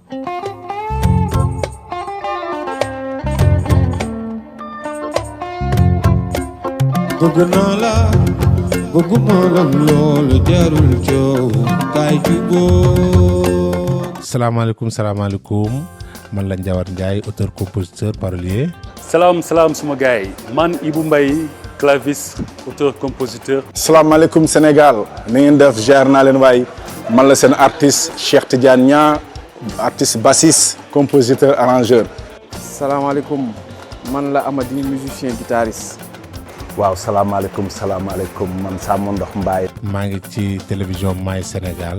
bëgg naa la bëgguma la loolu jarul coow kaay jubóo. salaamaaleykum man la Ndiawar Ndiaye auteur compositeur parolier. salaam suma gars yi man Ibou Mbaye claviste auteur compositeur. salaamaaleykum Sénégal ni ngeen def jaar naa leen waay man la seen artiste Cheikh Tidiane Niang artiste bassiste compositeur arrangeur. salaamaaleykum man la Amady musicien guitariste. waaw salaamaaleykum man Samba Ndox Mbaye. maa ngi ci télévision My Sénégal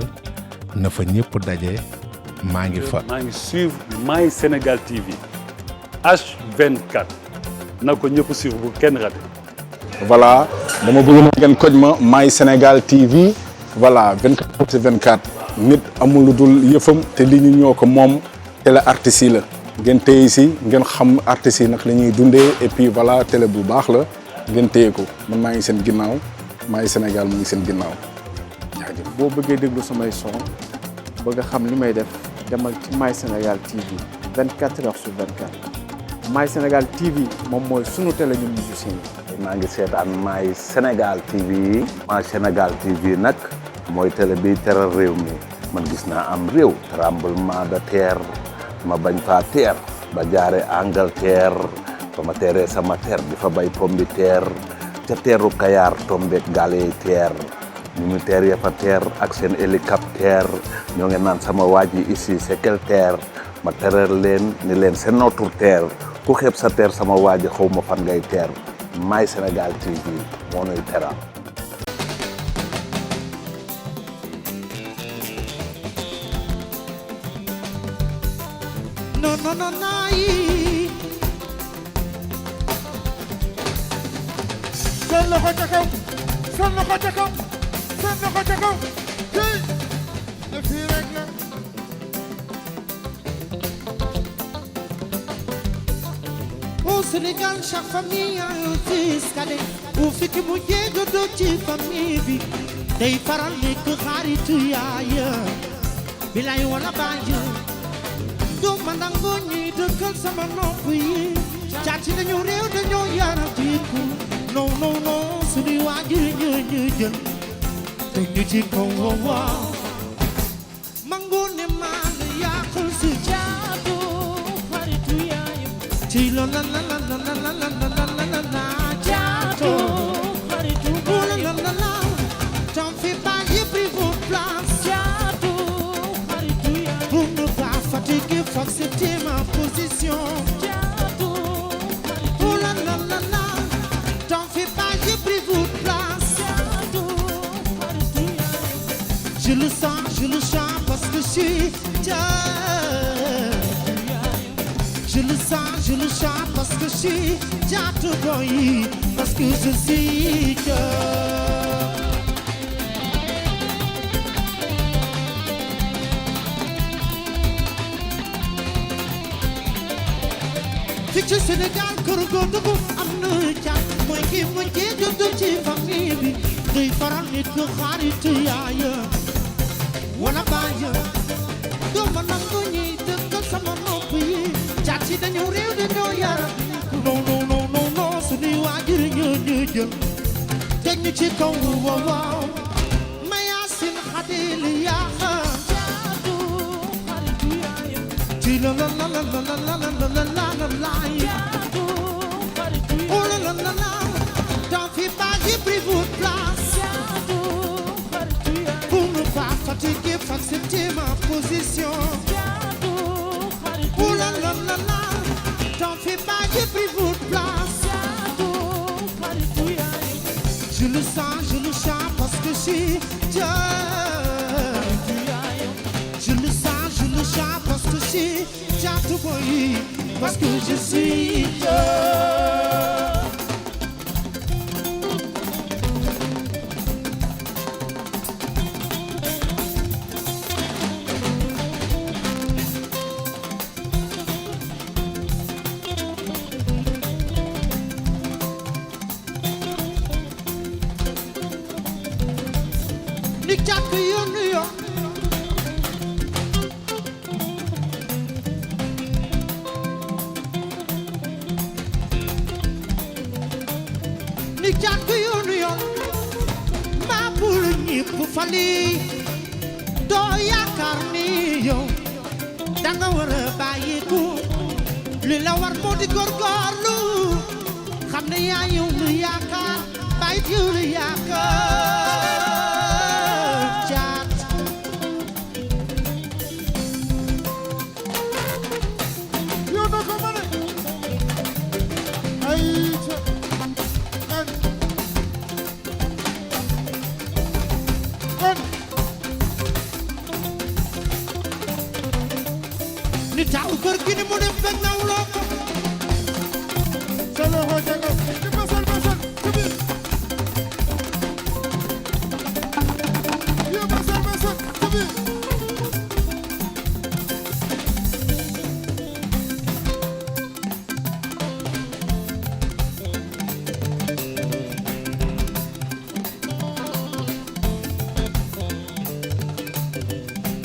na fa ñëpp daje maa ngi fa. maa ngi suivre My Sénégal TV H24 na ko ñëpp suivre bu kenn raté. voilà dama bëgg na ngeen koj ma My Sénégal TV voilà 24/24 nit amul lu dul yëfam te li ñu ñoo ko moom télé artistes yi la ngeen téye si ngeen xam artistes yi nag la ñuy dundee et puis voilà télé bu baax la. ngeen téye ko man maa ngi seen ginnaaw My Sénégal mu ngi seen ginnaaw jaajëf. boo bëggee déglu samay son bëgg a xam li may def demal ci My Sénégal TV 24h/24 My Sénégal TV moom mooy sunu télé ñun musiciens yi. maa ngi seetaan My Sénégal TV. My Sénégal TV nag mooy télé bi teral réew mi man gis naa am réew. tremblement de terre ma bañ faa teer ba jaare Angleterre. ba ma teeree sama teer di fa bay pomme de terre ca teeru Kayaar tombeek gaal yi teer militaire ya fa teer ak seen hélicoptère ñoo ngi naan sama waa ji ici c'est quelle terre ma teral leen ni leen c'est notre terre ku xeeb sa terre sama waa ji xaw ma fan ngay teer My Sénégal TV moo nuy teral. Seen loxo ca kaw seen loxo ca kaw seen loxo ca kaw tey de fii rek la au Sénégal chaque famille a un fils cadet bu fi ki mu jéego ci famille bi day faral nekk xaritu yaaya bilay wala baay du ma nangu ñuy dëkkal sama nopp yi caati nañu réew dañoo yaram jiiku non non non suñuy waajur ñu jël te ñu ci kaw waaw mango ne maa la yàqal si jaadu xaritu yaayam ci la la la la la la la la la la jaadu xaritu la la la t'en fais pas j'ai pris votre place jaadu xaritu yaayam pour ne pas fatiguer faut accepter ma position jaadu xaritu la la la la t'en fais pas j'ai pris votre place jaadu xaritu yaayam je le sens parce que je suis je le sens parce que je suis Jaatu Boy parce que je suis fii ci Sénégal kër goo dugg am na jàmm mooy kii mu jéego ci famille bi day faral nit ko xaritu yaaya wala baaya doo ma nangu ñuy dëkkal sama nopp yi caat yi dañu réew dañoo yaram non non non non non suñuy waajur ñu jël teg ñu ci kaw waaw ma yaasin xadil yaaxa jaadu xaritu yaaya ci la la la la la la la la la la la jaadu xaritu yaaya oh la la la la t'en fais pas j'ai pris votre place jaadu xaritu yaaya pour ne pas fatiguer faut accepter ma position jaadu xaritu oh la la la la t'en fais pas j'ai pris votre place jaadu xaritu yaaya je le sens parce que je suis Jaatu yaaya je le sens parce que je suis Jaatu Boy parce que je suis ni jàkk yoonu yoon jaar ko yoonu yoon maa bul ñépp fali doo yaakaar ni yow danga war a bàyyiku li la war moo di góorgóorlu xam ne yaa yow lu yaakaar bàyyi yow lu yaakaar caat yow na ko mane ay ca kon ni taaw kër gi ni mu def ba nawloo ko sa loxo ca kaw di masal ci biir yow masal ci biir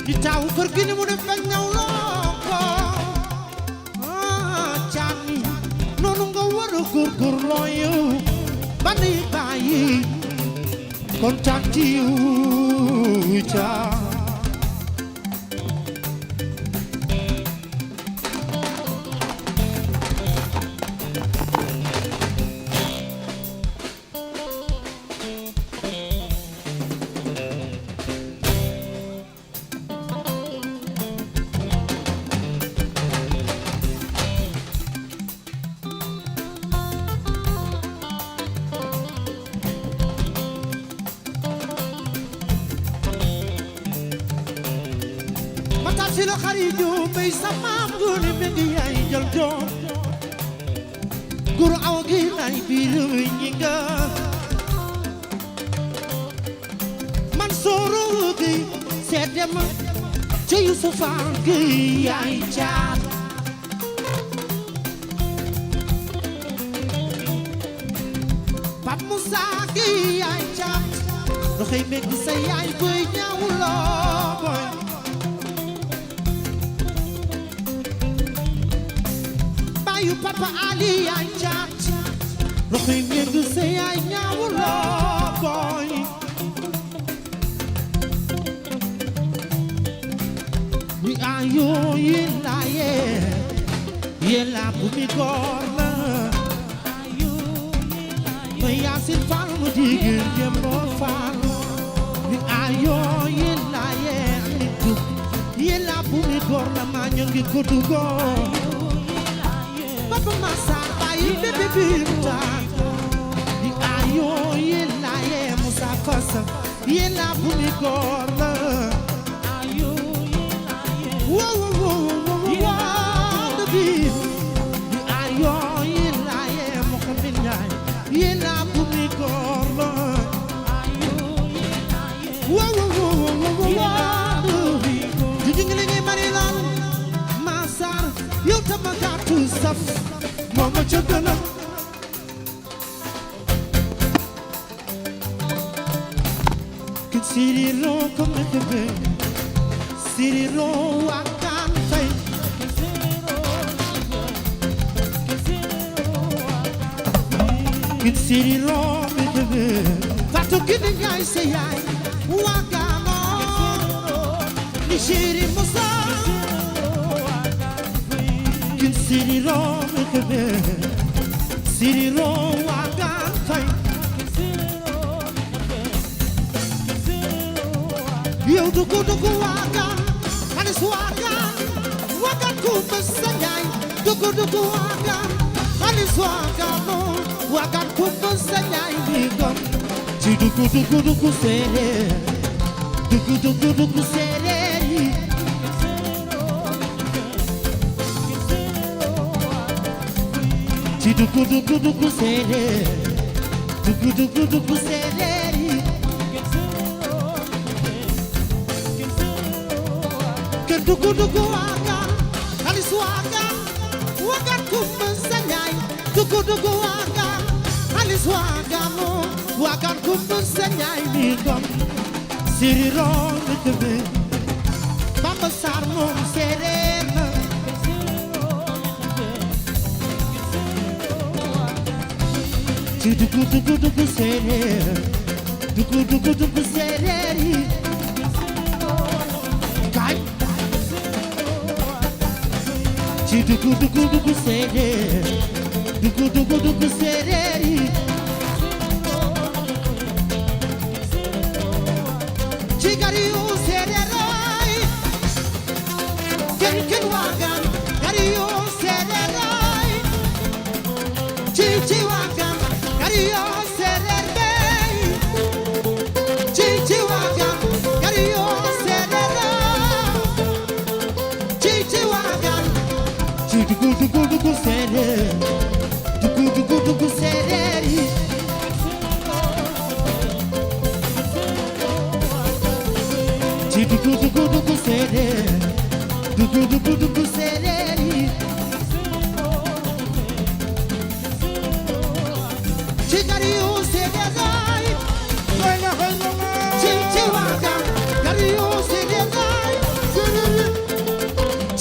di taaw kër gi ni mu def ba nawloo ko caat mi noonu nga war a góorgóorloo yow ba nuy bàyyi kontaan ci yow caat mata si la xaritu bay sa maam gune mi ngi yaay jël doom guru aw gi nay biiru ñi nga man sooro gi seede ma ci Yusufa gi yaay caat Pap Musa gi yaay caat doxay meg sa yaay boy ñaawuloo boy bayu Papa Ali yaay caat doxay meg sa yaay ñaawuloo boy we are you yella bu mi góor la ma yaasin fal mu digir jëmbo fal we are you yella bu mi góor la ma ñangi ko dugo Papa Massa bayi bébé binta we are you Musa Fassa yella bu mi góor la wow the beat the ayo yella Mohamed Ndiaye yella bu mi góor la wow di jingli ngi mari lan Massar yow tama gàttu saf moo ma ca gën a kit siri loo ko me tebe siri loo wakan fay kit siri loo me tebe fatu kini ñaay se yaay wakano ni siri musa kit siri loo me tebe siri loo wakan fay yow dugu wagan anis wagan ku mësanyaay dugu wagan anis wagan ku mësanyaay bi gom ci dugu sereer dugu sereer yi ci dugu sereer dugu sereer yi dugu wagan alis wagan ku mësanyaay dugu wagan alis wagan ku mësanyaay bi gom siri ron tebe Papa Sarr moom sereer na ci dugu séeréer dugu séeréer yi kaay ci dugu séeréer dugu séeréer yi ci gari yu séeréer ay kenn waagan gari yu séeréer ay ci waagan gari yu séeréer bay ci waagan gari yu séeréer ci waagan ci dugu séeréer dugu séeréer yi ci dugu séeréer dugu séeréer yi ci gari yu séeréer ay ci waagan gari yu séeréer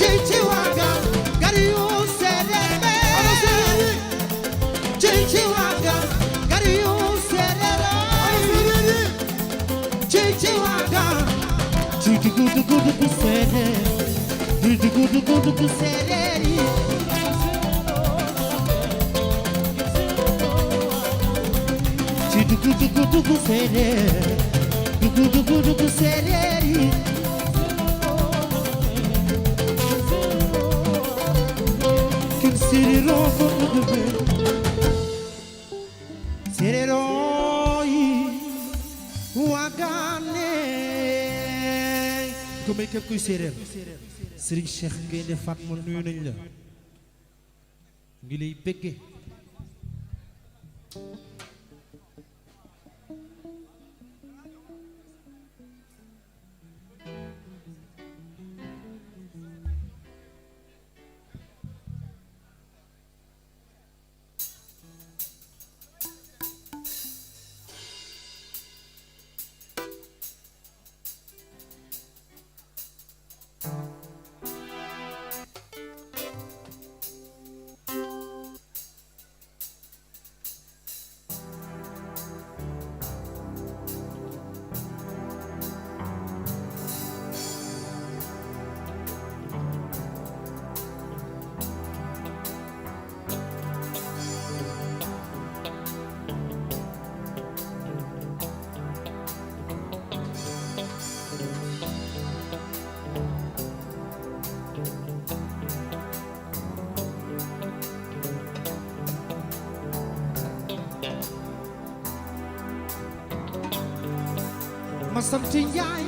ay ci waagan gari yu séeréer bay ci waagan gari yu séeréer ay ci waagan ci dugu séeréer dugu séeréer yi ci dugu séeréer dugu séeréer yi kin séeréeroo ko dugube séeréeroo yi waagaane ko may képp kuy séeréer Serigne Cheikh Gaïndé Fatma nuyu nañ la ngi lay bëgge ma sant Njaay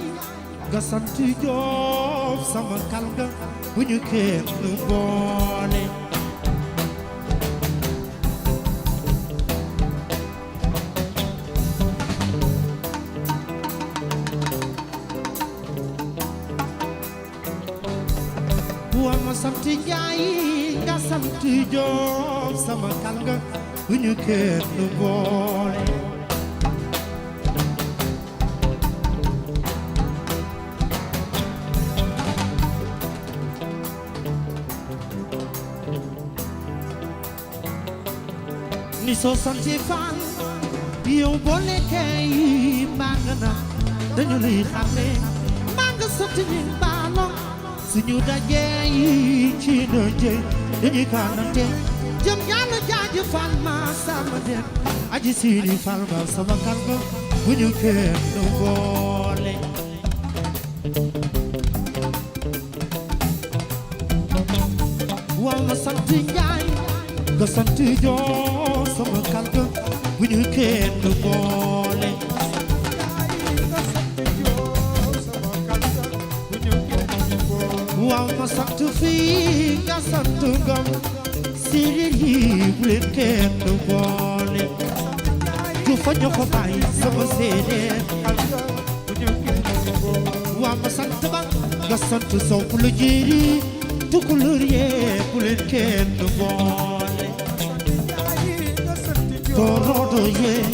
nga sant Joob sama kal nga bu ñu kenn boole wa ma sant Njaay nga sant Joob sama kal nga bu ñu kenn boole ni soo santi Faal yow boo nekkee màng na dañu lay xàmme màng sant ni baalo suñu dajee ci dojee dañuy kànnante jëm yàlla jaaji Faal ma sama den aji siini Faal ma sama kànga bu ñu kenn boole waaw ma sant Njaay nga sant Joob sama kànga bu ñu kenn boole waaw ma sant fii nga sant Ngom séeréer yi bu leen kenn boole ju fa ñu ko bàyyi sama séeréer waaw ma sant Ba nga sant Sow bu la jéeri tukulóor yee bu leen kenn boole torodo yee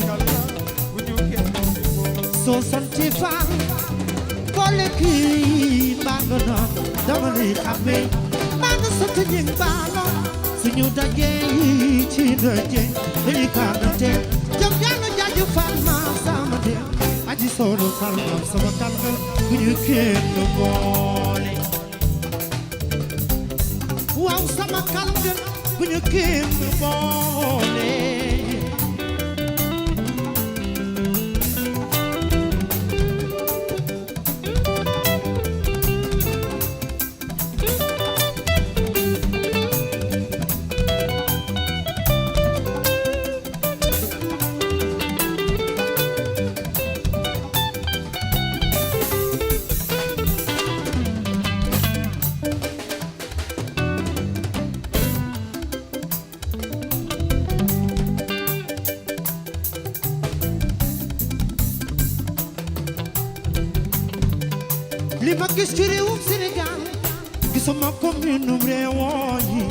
soo santi Faal boole kii mbaa nga noon dama lay xàmme mbaa nga sant ñi baalo suñu dajee yi ci daje dañuy kànnante jëm yàlla jaaju fan ma sama dem aji solo kalmam sama kalmal bu ñu kenn boole waaw sama kalmal bu ñu kenn boole li ma gis ci réewum Sénégal gisuma commune réewoo yi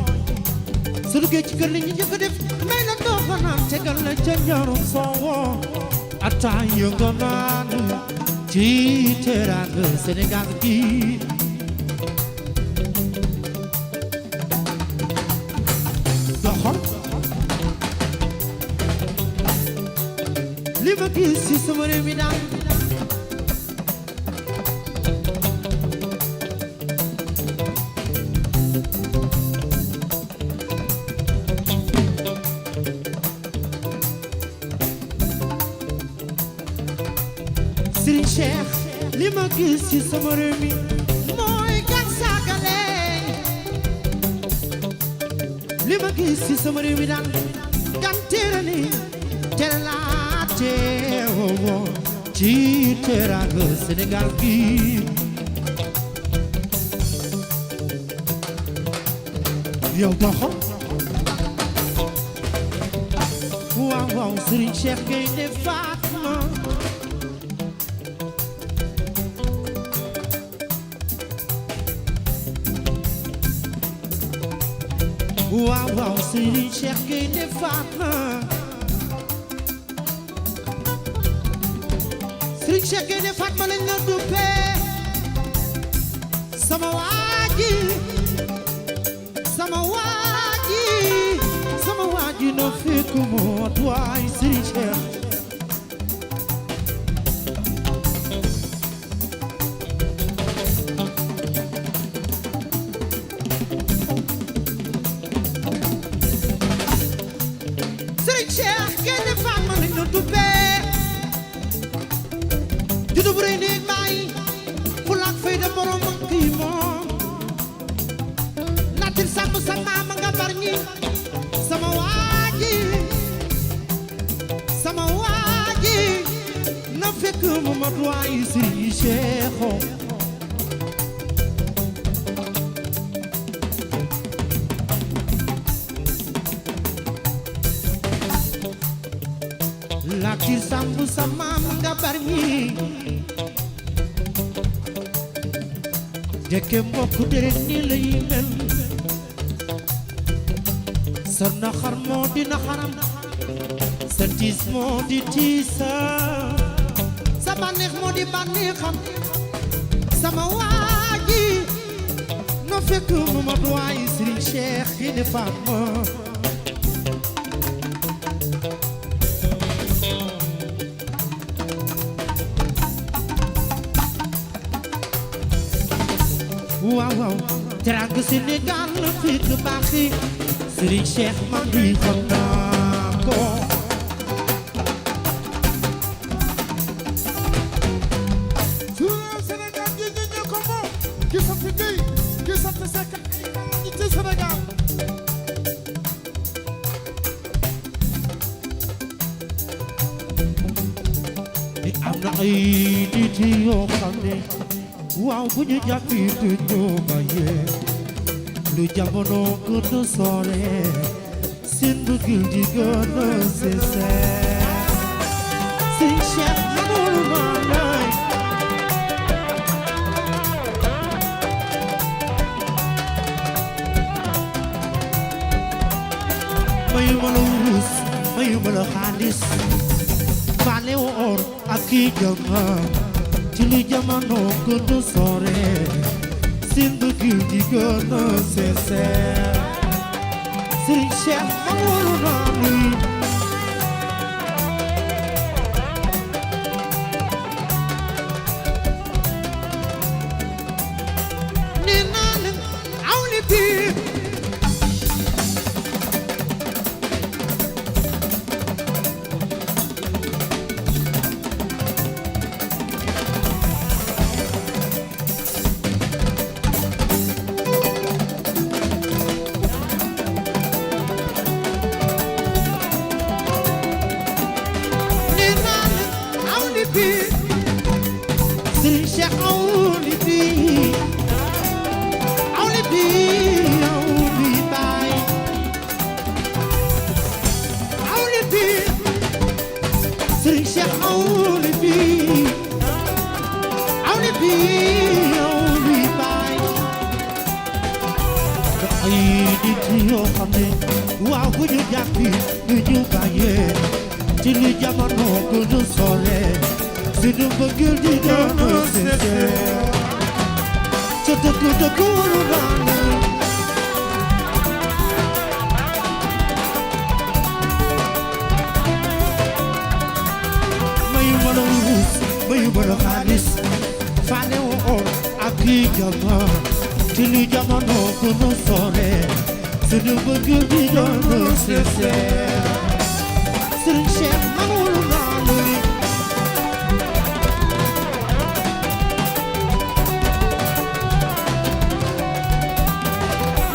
su duggee ci kër li ñu njëkk a def may la doo ko naan tegal la ca ñarum soowoo ataaya nga naan ci teraanga Sénégal gi doxal li ma gis ci sama réew mi daal Serigne Cheikh li ma gis ci sama réew mi mooy gan saagale li ma gis ci sama réew mi daal gan teerani teelaate woo ci teraanga Sénégal gi yow doxo waaw waaw Serigne Cheikh Gaïndé Fatma waaw waaw Serigne Cheikh Gaïndé Fatma Serigne Cheikh Gaïndé Fatma lañ la duppee sama waaji sama waaji sama waaji no fekk moo waay Serigne Cheikh judu bu rëy néeg baay fulaak fayda borom ak kii moom natil sàmm sa maama nga bar ñi sama waaji na fekk mu mat waay Serigne Cheikho natil sàmm sa maama nga bar ñi jëkke mbokk deret ni lay mel sa naxar moo di naxaram sa tiis moo di tiisa sa bànneex moo di bànneexam sama waaji no fekk mu ma doy Serigne Cheikh Gaïndé Fatma waaw waaw teraanga Sénégal la fekk baaxi Serigne Cheikh man di xam naa ko suñu Sénégal gi ñu ko moom ki sant Gueye ki sant Seck ñi ci Sénégal ni am na ay nit yoo xam ne waaw bu ñu jàppi du ñu bàyyee lu jamono gën a sore seen bëggil di gën a sincère Serigne Cheikh mënul ma lay mayu ma la wurus mayu ma la xaalis faale woor ak kii jama ci lu jamono gën a sore seen bëggil di gën a sincère Serigne Cheikh Mamadou Nani nee naa leen aw li biir nee naa leen aw li biir Serigne Cheikh aw li biir aw li baay aw li biir Serigne Cheikh aw li biir aw li baay te ay nit yoo xam ne waaw bu ñu jàppi du ñu bàyyee ci li jamono gën a sore si du bëgg di doon sincère ca dëgg dëgg waru naan mayu mën a wurus mayu mën a xaalis faale wu or ak kii jama ci li jamono gën a sore si du bëgg di doon sincère Serigne Cheikh Mamadou Nani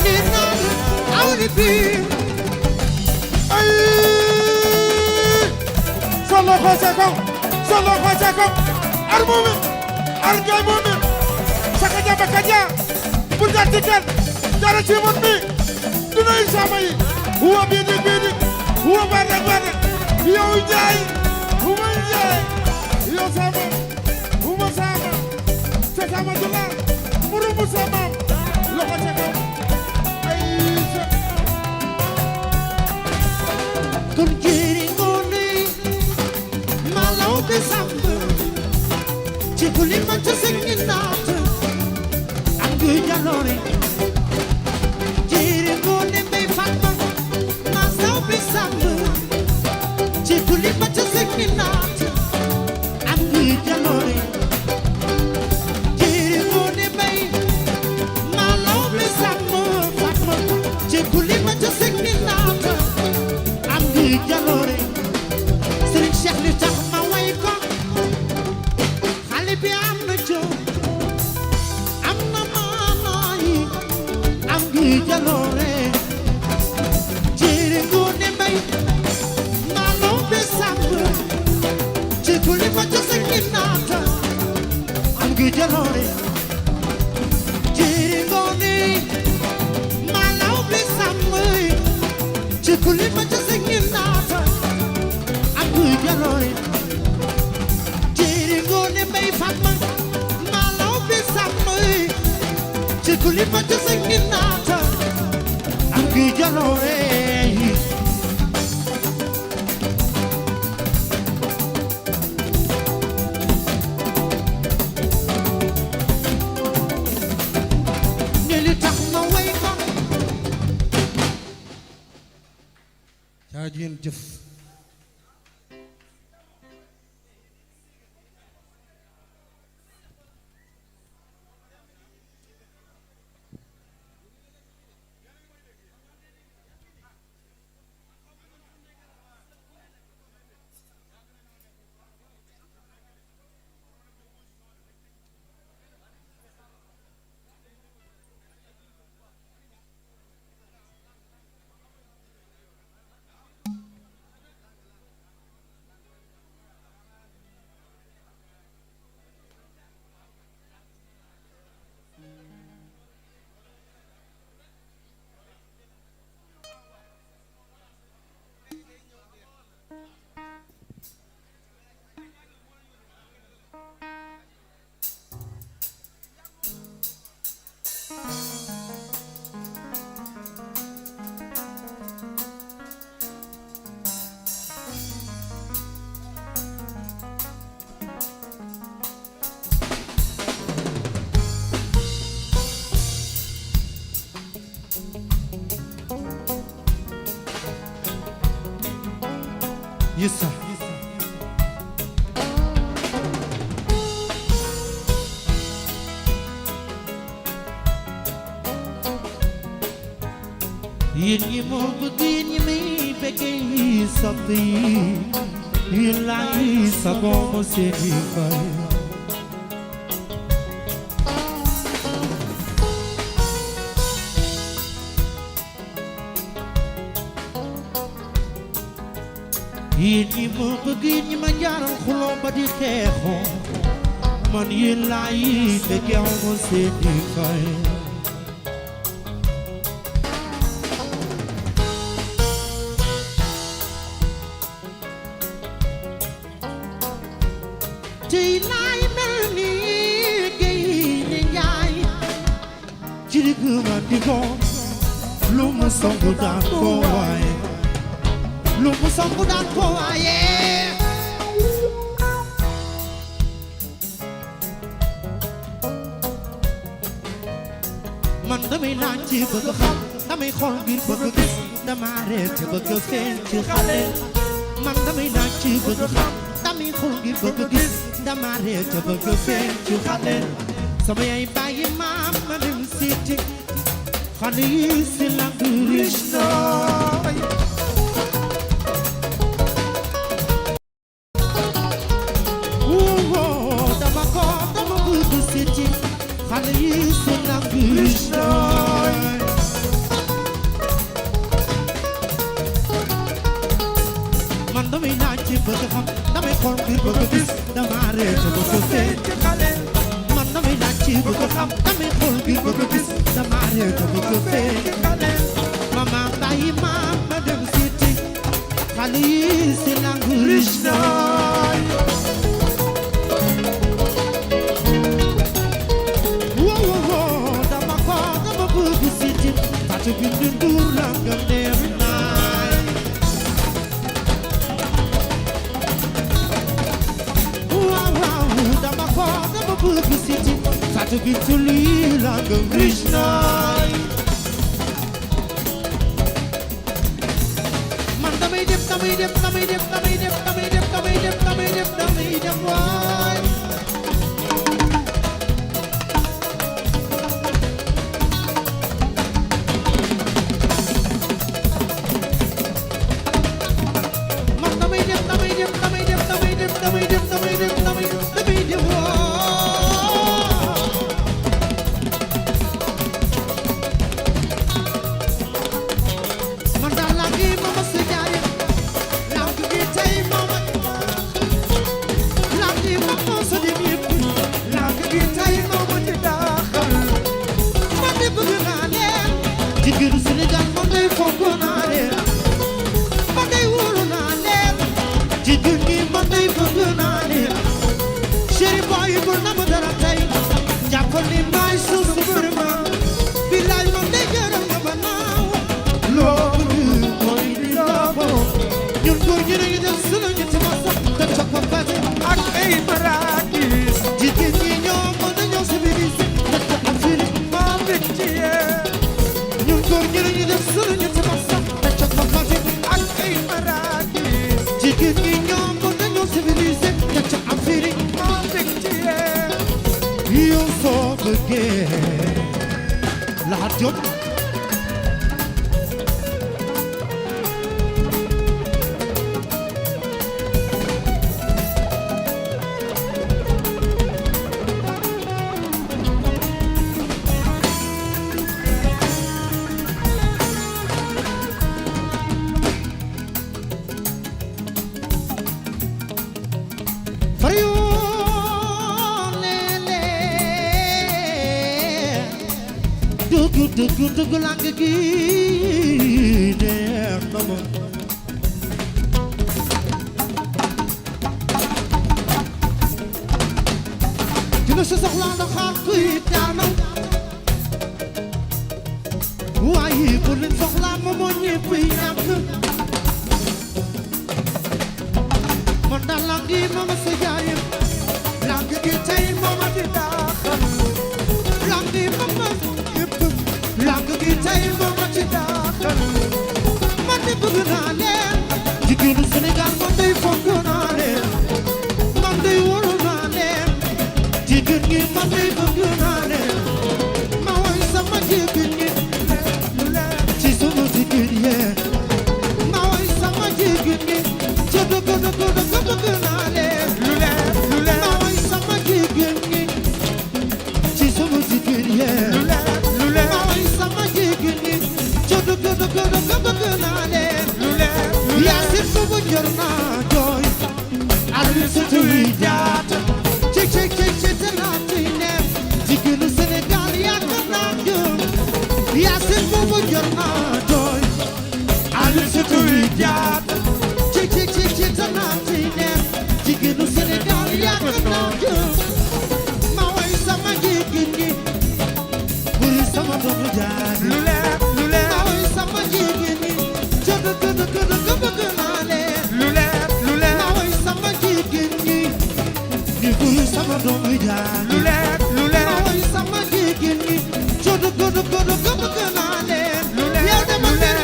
nee naa leen aw li biir ay sa loxo ca kaw sa loxo ca kaw ar moomin ar gay moomin saka jaba kaja bu jatti ken jara ci mon mi dunay sama yi huwa bidik bidik huwa bardak bardak yow njaay huwa njaay yow sama huwa sama ca sama dula murumu sama loxo ca kaw ay sa kon jëri ngoone malaw be samb ci kuli ma ca sengi naat am gu jaloore jëri ngoone mbay fatma malaw be samb ci kuli ma ca sengi naat am gu jaloore jëri ngoone mbay malaw be samb fatma ci kuli ma ca sengi naat am ngi jaloore Serigne Cheikh li tax ma way ko xale bi am na jom am na maanaay am ngi jaloore jëri ngoone mbay maalaw be sàmb ci tuli ma ca sengi naata am ngi jaloore jëri ngoone maalaw be sàmb ci kuli ma ca sengi naata am ngi jaloore jëri ngoone mbay fatma maalaw be sàmb ci kuli ma ca sengi naata am ngi jaloore ne li tax ma way ko jaa ngeen jëf Yes sir. Yéen ñi moo bëgg yéen ñi may bëggee yi sopp yi yéen laay sagoo ma seeni fay yéen ñi moo bëgg yéen ñi ma jaaral xuloo ba di xeexoo man yéen laay bëggee ma seeni fay tey laay mel ni géej ne njaay ci digg ma di ko lu mu songu daan ko waaye lu mu songu daan ko waaye man damay laaj ci bëgg xam damay xool ngir bëgg gis dama reer ci bëgg feeñ ci xale man damay laaj ci bëgg xam damay xool ngir bëgg gis dama reer ci bëgg feeñ ci xale sama yaay bàyyi maam ma dem siiti xale yi si la Krishna dama bëgg siiti xale yi si la Krishna man damay laaj ci bëgg xam damay xool ngir bëgg gis dama reer ci bëgg feeñ ci xale man damay laaj ci bëgg xam damay xool ngir bëgg gis dama reer ci bëgg feeñ ci xale mama bàyyi maam ma dem siiti xale yi si la Krishna dama bëgg siiti Fatou Bintou Ndour la nga neex naay dama bëgg siiti Fatou Bintou lii la nga Krishna man damay dem waay man damay dem man daal la gi mama si jaay la gi tay mama la gi mama so di mi la gi tay mama ci daaxal man de bëgg naa leen ci biir Sénégal man day fonk naa leen man day wóolu naa leen ci biir gi man day bëgg naa leen chéri boy bu na ma dara tey jàppal ni maay su superman bilaay man day gërëm nga ma naaw loolu mooy li loo ñun góor ñi dañuy def sunu ñetti masa te coppa bate ak ay marakis jigéen ñi ñoo mën a ñëw civilisé te coppa fili maa bég ci yee ñun góor ñi dañuy def sunu ñetti masa te coppa bate ak ay marakis jigéen ñi ñoo mën a ñëw civilisé te coppa fili maa bég ci yee yow soo bëggee la jot dugg lang gi neex na ma dina sa soxla na xaar kuy daanu waaye bu leen soxla ma moo ñëpp ñàkk man daal lang gi mama sa jaayam lang gi tey mama di daaxal lang gi mama lang gi tey mama ci daaxal man de bëgg naa leen jigéenu Sénégal man day jot naa jooy Aïssatou Diatta cek cek cek cek naa ciy neex jigéenu Sénégal yàgg naa jëm Yacine boobu jot naa jooy Aïssatou Diatta cek cek cek cek naa ciy neex jigéenu Sénégal yàgg naa jëm ma way sama jigéen ñi buri sama doomu jaar lu leer ma way sama jigéen ñi jënd bëgg naa leen lu leer ma way sama jigéen ñi ni buri sama doomu jaar lu leer ma way sama jigéen ñi jënd bëgg naa leen yow dama leen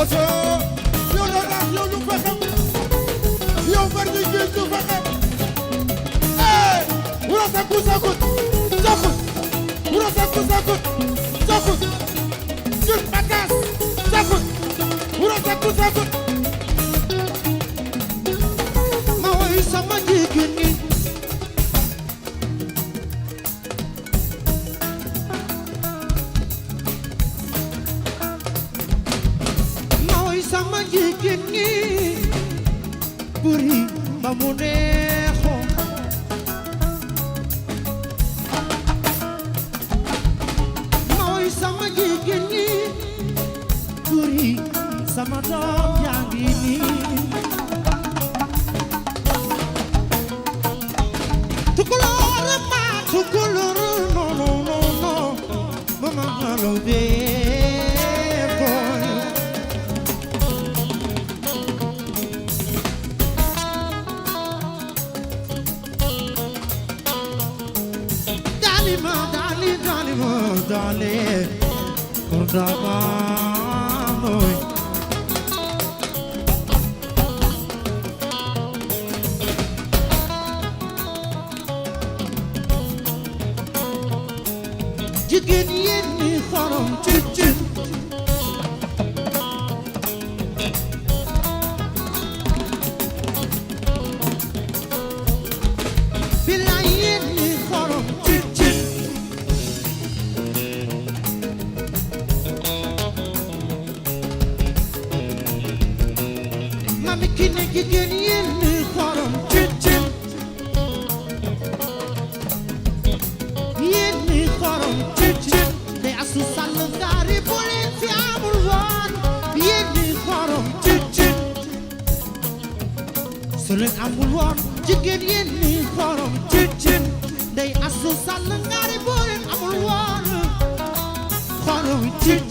oto yow la rax yow lu fa xew yow bari ni géej lu fa xew wura sakut wura sakut jut bakas sakut wura sakut ma way sama jigéen ñi sama jigéen ñi buri ba mu neexoo mooy sama jigéen ñi buri sama doom yaa ngi nii tukulóor ma tukulóor no mama lo bee boy Darling, Kordamamoy. Jigéen yéen ñi xorom ci bilaay yéen ñi xorom ci Kine jigéen yéen ñi xorom cin yéen ñi xorom cin te asu sàll ngaari bu leen fi amul woon yéen ñi xorom cin su leen amul woon jigéen yéen ñi xorom cin te asu sàll ngaari bu leen amul woon xorom cin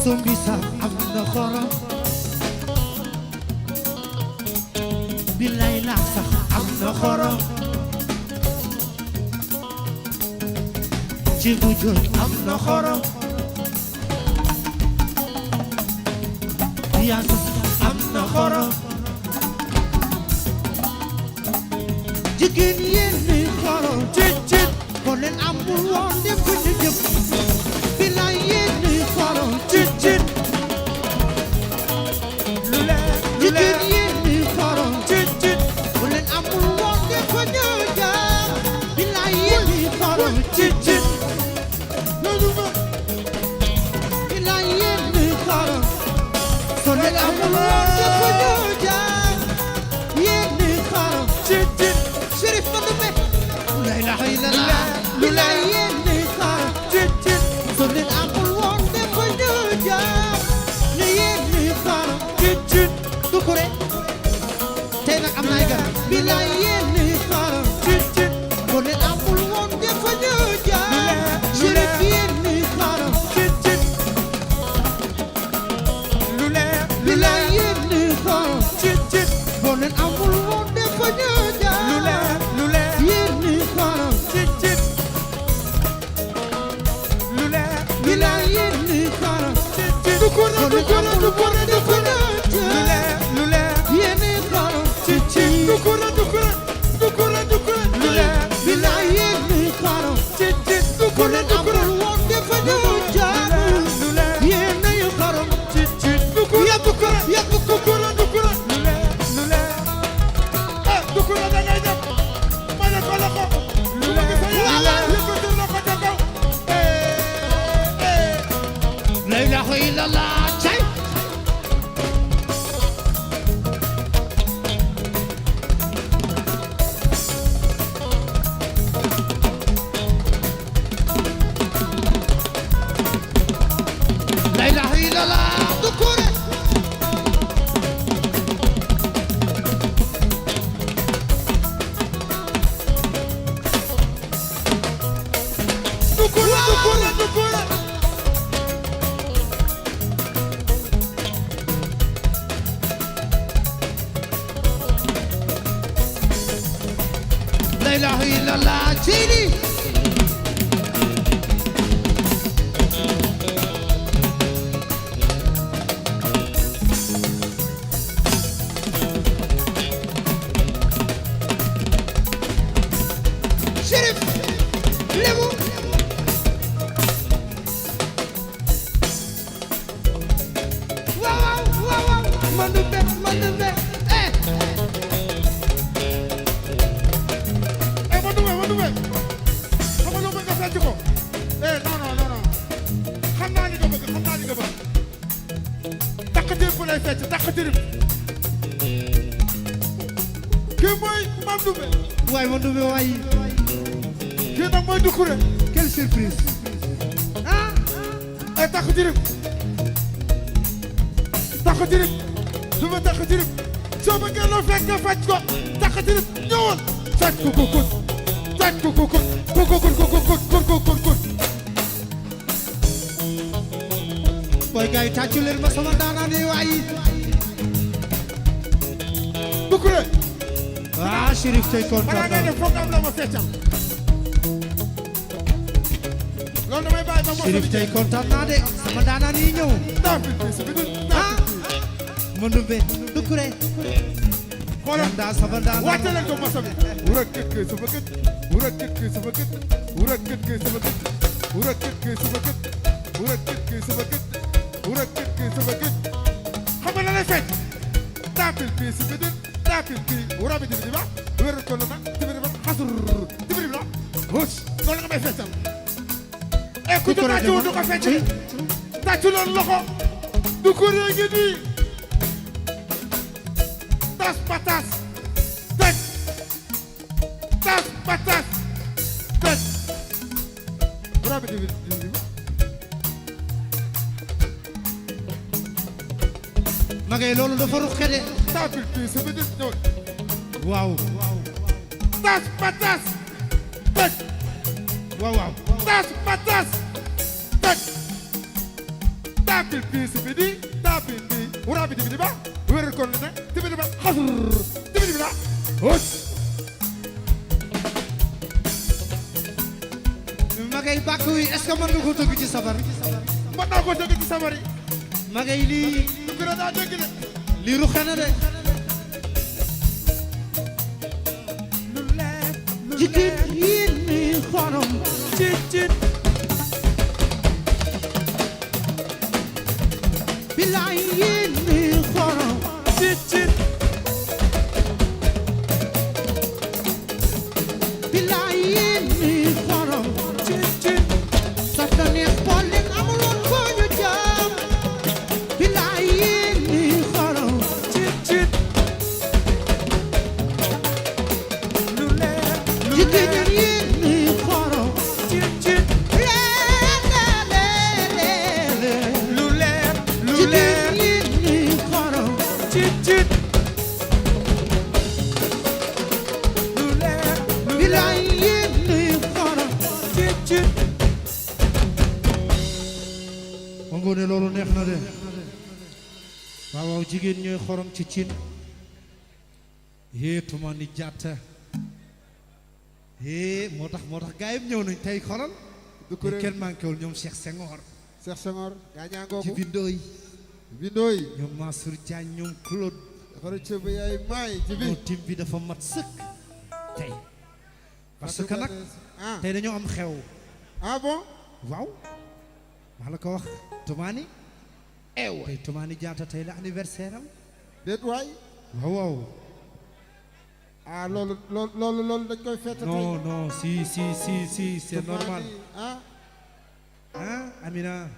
Sombisa am na xorom bilay la sax am na xorom ci bu jot am na xorom yaasa am na xorom jigéen yéen ñi xorom cin ko leen amul woon dem ko ñu jëm bilay yéen ñi xorom cin jigéen yéen ñi xorom cin ko leen amul woon dem ko ñu jëm bilay yéen ñi xorom cin bilay yéen ñi xorom ko leen amul woon dem ko ñu jëm yéen ñi xorom cin Chérif Madoumé la ilaha illallah bilay yéen ñi xorom cin so leen amul woon dem ko ñu jëm ne yéen ñi xorom cin Doucouré tey nag am na ay gan bilay yéen ñi xorom cin so leen amul woon dem ko ñu jëm Chérif yéen ñi xorom cin bilay yéen ñi xorom cin so leen amul woon dem ko ñu jëm yéen ñi xorom cin bilay yéen ñi xorom Doucouré yéen ñi xorom cin bilay yéen ñi xorom ko leen amul woon dem ko ñu jëm yéen ñi xorom ilaha illallah cay la ilaha illallah dukure dukure la ilaha illallah ceyni Chérif Lébu waaw Mandumbe Mandumbe Mandumbe xam nga loo bëgg nga fecc ko non xam naa li nga bëgg takk dirib bu lay fecc takk dirib kii mooy Mandumbe waay Mandumbe waay kii nag mooy Doucouré quelle surprise ay takk dirib du ma takk dirib soo bëggee loo fekk nga fecc ko takk dirib ñëwal fecc ko kut fecc ko kut boy gay tàccu leen ma sama daanaan yi waay Doucouré Chérif tey kontaan balaa ngay def foog am la ma feccal loolu damay bàyyi ba Chérif tey kontaan naa de sama daanaan yi ñëw Mandumbe Doucouré xoolal daa sama daanaan wàcce leen ko masa bi wura kët kay sama kët wura kët kay sama kët wura kët kay sama kët wura kët kay sama kët wura kët kay sama kët wura kët kay sama kët xam nga la lay fekk tapil bi si bidin tapil bi wura bi dibi ba wér ko na dibi ba xasur dibi ba hus loolu nga may feccal e ku ci tàccu du ko fecc tàccu loolu loxo Doucouré ngi nii tas patas tëj tas patas tëj wura bi dibi ba ma ngay loolu dafa ruqe de tapil bi si bidin ñëw waaw tas patas tëj waaw tas patas tëj tapil bi si bidi tapil bi wura bi dibi ba wér ko na dibi ba xasur dibi ba hus ma ngay bàkk wi est-ce que mën nga ko tëgg ci sabar mën naa ko dégg ci sabari ma ngay lii Doucouré daa dégg de lii ruqe na de jigéen yi ni xorom bilaay yi ni xorom bilaay yi ni xorom saf na neex bool leen amuloon foo ñu jëm bilaay yi ni xorom jigéen yi ni xorom jigéen yi ni xorom bilaay yi ni xorom ma ngoone loolu neex na de waaw jigéen ñooy xorom ci cin hee tuma ni jàtta hee moo tax gaayam ñëw nañ tey xolal Doucouré kenn manqué wul ñoom Cheikh Senghor Cheikh Senghor gaa ñaangoo ci ko bindooy bindooy ñoom Mansour Diagne ñoom Claude xara cëba yaay maay ci bi non tim bi dafa mat sëkk tey parce que nag tey dañoo am xew ah bon waaw wax la ko wax Toumani tey Toumani Diatta tey la anniversaire am déet waay waaw ah loolu dañ koy fête tey non si c'est normal ah Amina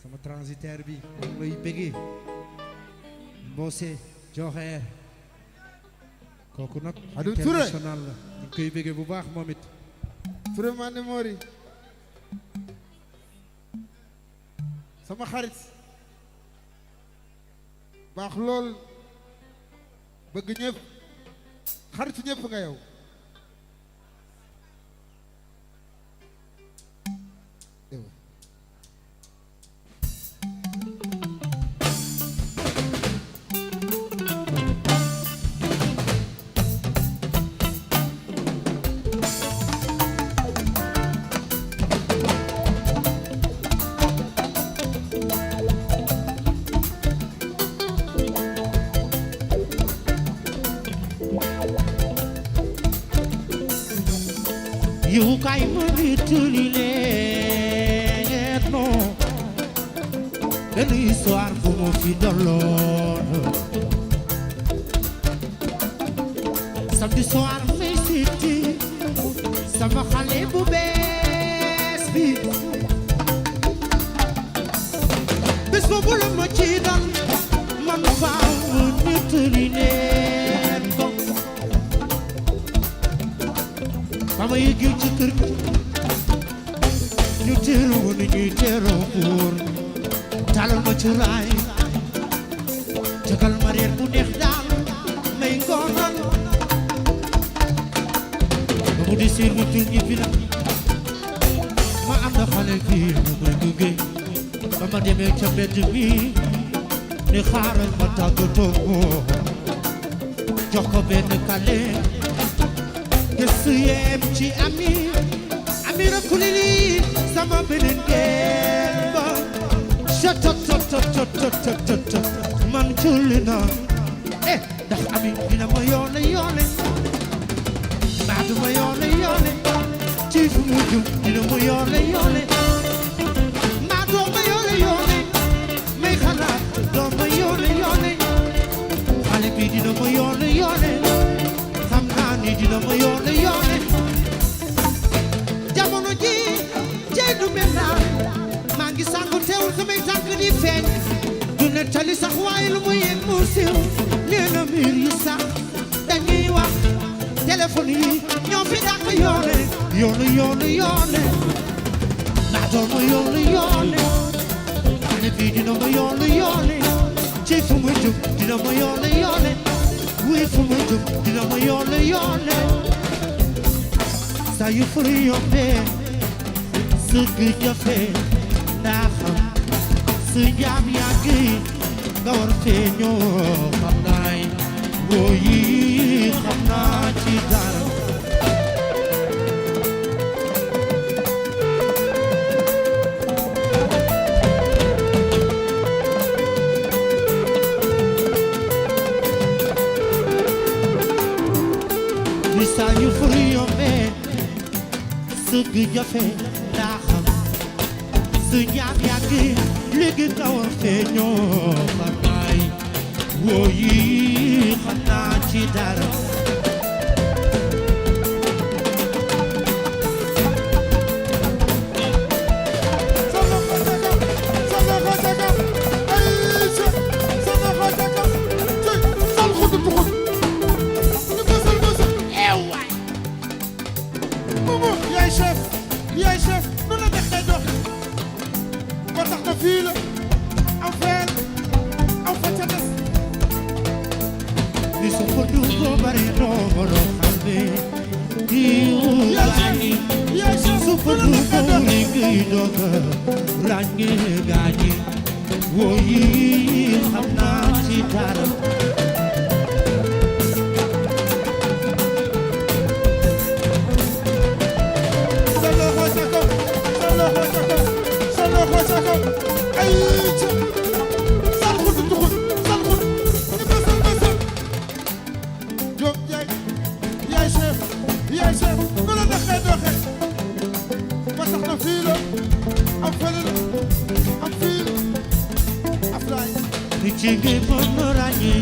sama transitaire bi moom lay bëggee Mbose Joxeer kooku nag Aliou Touré international la ñu koy bëggee bu baax moom it Touré Mane Mori sama xarit baax lool bëgg ñëpp xaritu ñëpp nga yow You kay money tuli le no benn histoire bu ma fi daloon samedi soir may siti sama xale bu bees bi bés boobu la ma ci dal man faaw ñu tuli leen ko Mama yëgee ci kër gi ñu teeru woon ñuy teeroo buur talal ma ci raay jagal ma reer bu neex daal may ngoonal ba mu di seen mu tur ñi fi nag ma am na xale fii mu may gunge ba ma demee ca mbedd mi ne xaaral ma tàggatoo moom jox ko benn kale gëstu yem ci ami rakulili sama beneen geen ba chat man culli na ndax ami dina ma yoole mbaa du ma yoole ci fu mu jum dina ma yoole mbaa doo ma yoole may xalaat doo ma yoole xale bi dina ma yoole xam naa ni dina ma yoole jamono ji jey du mel naa maa ngi sangu teewul samay tànk di feeñ du ne tali sax waaye lu mu yëg mu siiw nee na mbir yi sax dañuy wax téléphone yi ñoo fi dàq yoole naa doon ma yoole xale bi dina ma yoole ci fu mu jub dina ma yoole wuy fu mu jub dina ma yoole saa yu furi yombee sëgg jafe ndaa xam su njaam yàgg nga war fee ñoo xam naay woo yi xam naa ci dara saa yu furi yombee sëgg jafe ndaa xam su njaam yàgg léegi nga war fee ñoo xam naay woo yi xam naa ci dara yaay chef nu la def day dox ba tax na fii la am feel am fa ca des ni su ko dungo bare nooro xambe diwu gaañi su ko dungo ni ngay doga ràññe gaañi woo yi xam naa ci dara ci ngay mën a ràññee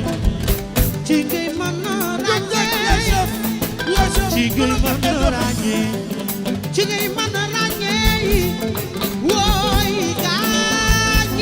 ci ngay mën a ràññee ci ngay mën a ràññee ci ngay mën a ràññee wooy gaañ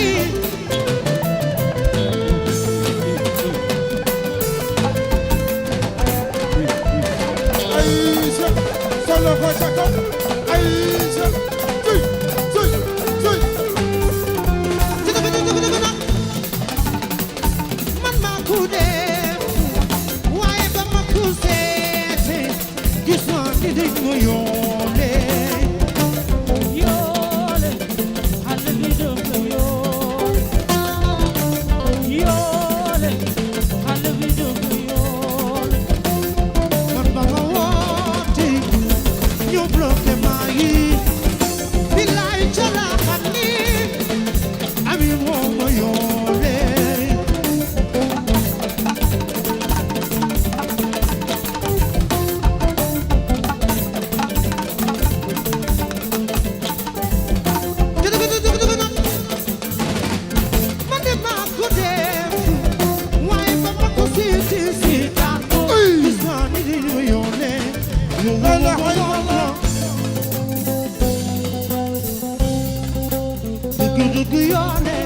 yoone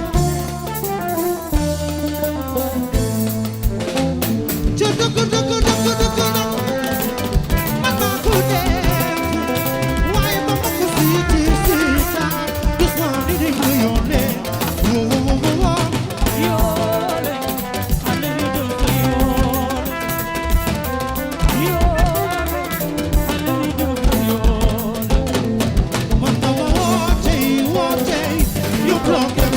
ci dëgg dëgg dëgg dëgg man maa ko def waaye ba ma ko siiti siita gis naa ni dañ ko yoone yoone xale yi dañ ko yoone man dama woote you block them.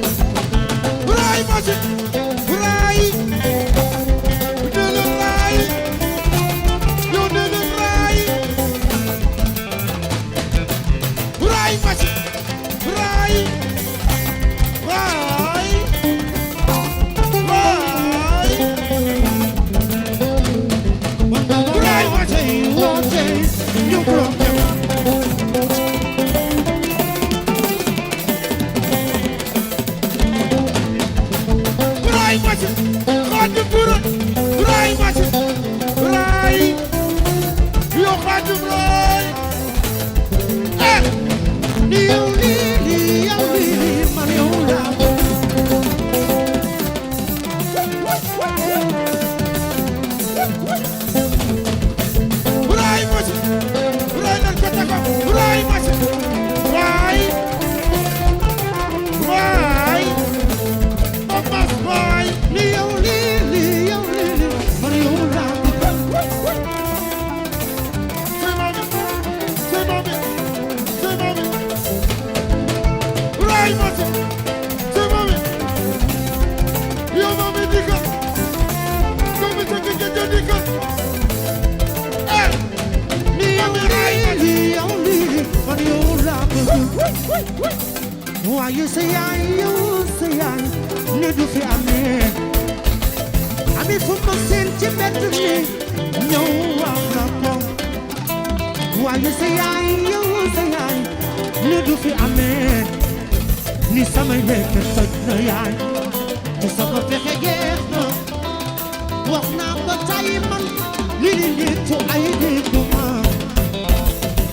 Rai magic, Rai, little Rai, you little Rai, Rai magic, Rai, Rai, Rai. Man dama woote you block them. Rai magic, Khadim Pura, Rai magic, Rai, you Khadim Rai. Yow lili man yow laa Rai magic, Rai nan kataka, Rai magic, Rai, Rai, Mamas Rai. yow lili man yow laa Say mommy, say mommy, say mommy. Rai magic, say mommy. Yo mommy dika, come take it dika. yow lili man yow laa waaye sa yaay ne du fi amee ami fu ma seen ci mbedd mi ñëw wax na ko waaye sa yaay ne du fi amee ni samay lekk toj na yaay ni sama pexe jeex na wax naa ba tey man li nitu ay déggu ma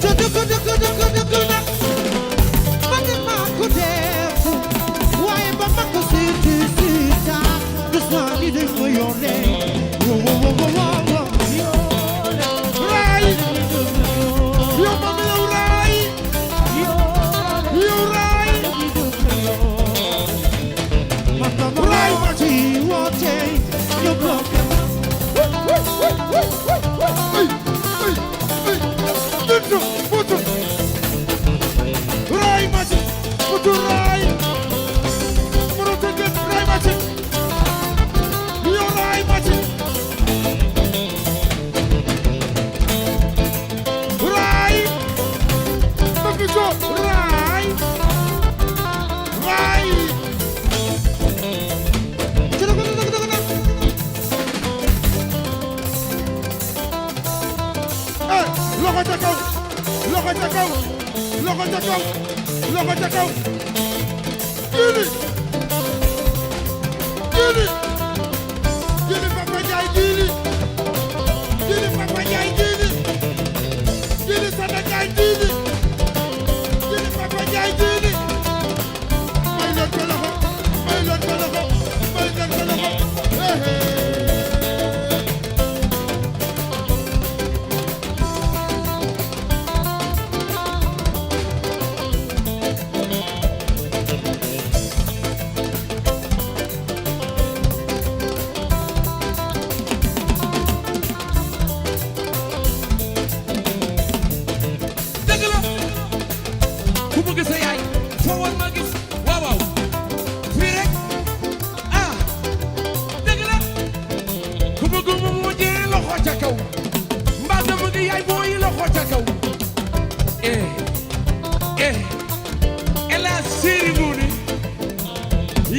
te dëgg nag man maa ko def waaye ba ma ko siita gis naa ni dañ ko yoone Rai, yo mommy yo Rai, yo Rai. man dama woote you block them. Putu, putu. Rai magic, putu Rai. Putu get Rai magic. Yo Rai magic. Rai. Makiso Rai. Rai. Loxo ca kaw, loxo ca kaw, loxo ca kaw, loxo ca kaw. Jili, jili, jili Papa Ndiaye jili, jili Papa Ndiaye jili, jili Sada Ndiaye jili, jili Papa Ndiaye jili. May leen ko loxo, may leen ko loxo, may leen ko loxo. Hey, hey.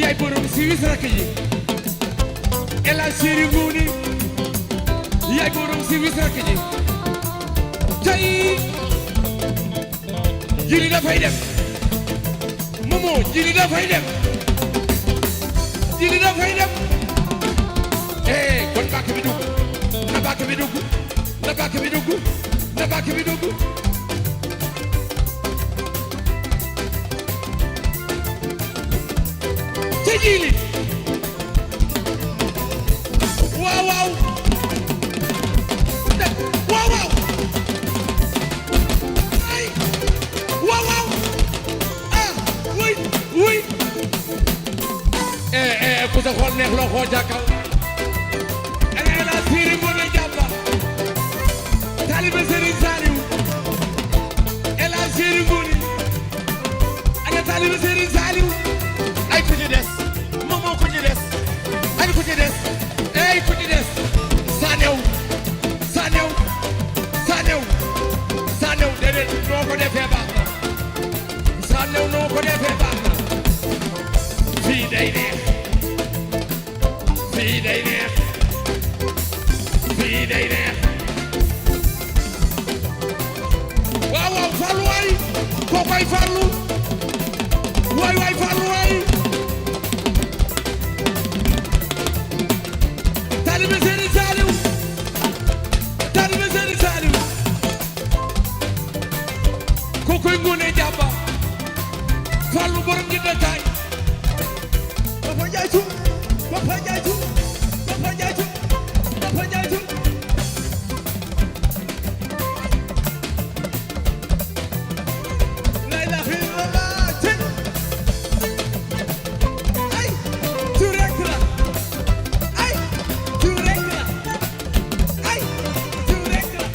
yaay borom si wis rakk ji El Hadj Seri Ngouni yaay borom si wis rakk ji tey jili dafay dem Momo jili dafay dem jili dafay dem kon bàkk bi dugg na bàkk bi dugg na bàkk bi dugg na bàkk bi dugg ci jiili waaw waaw waaw waaw ay waaw waaw ah wuy wuy ku sa xool neex loo xoo jàkkaw ana la siiri mo na jàppa taalibe Serigne Saliou ela siiri nguni ana taalibe Serigne Saliou ay ku ci des moom moo ku ci des ay ku ci des ay ku ci des Sanew Sanew Sanew Sanew déedéet noo ko defee baax na Sanew noo ko defee baax na fii day neex fii day neex fii day neex waaw waaw Fallou waay kookoy Fallou waay waay Fallou waay taalibe Serigne Saliou taalibe Serigne Saliou kookoy Ngoné Diaba Fallou borom gi dëkkaay Papa Ndiaye Thioub Papa Ndiaye Thioub Papa Ndiaye Thioub Papa Ndiaye Thioub la ilaha illallah ay tu rek la ay tu rek la ay tu rek la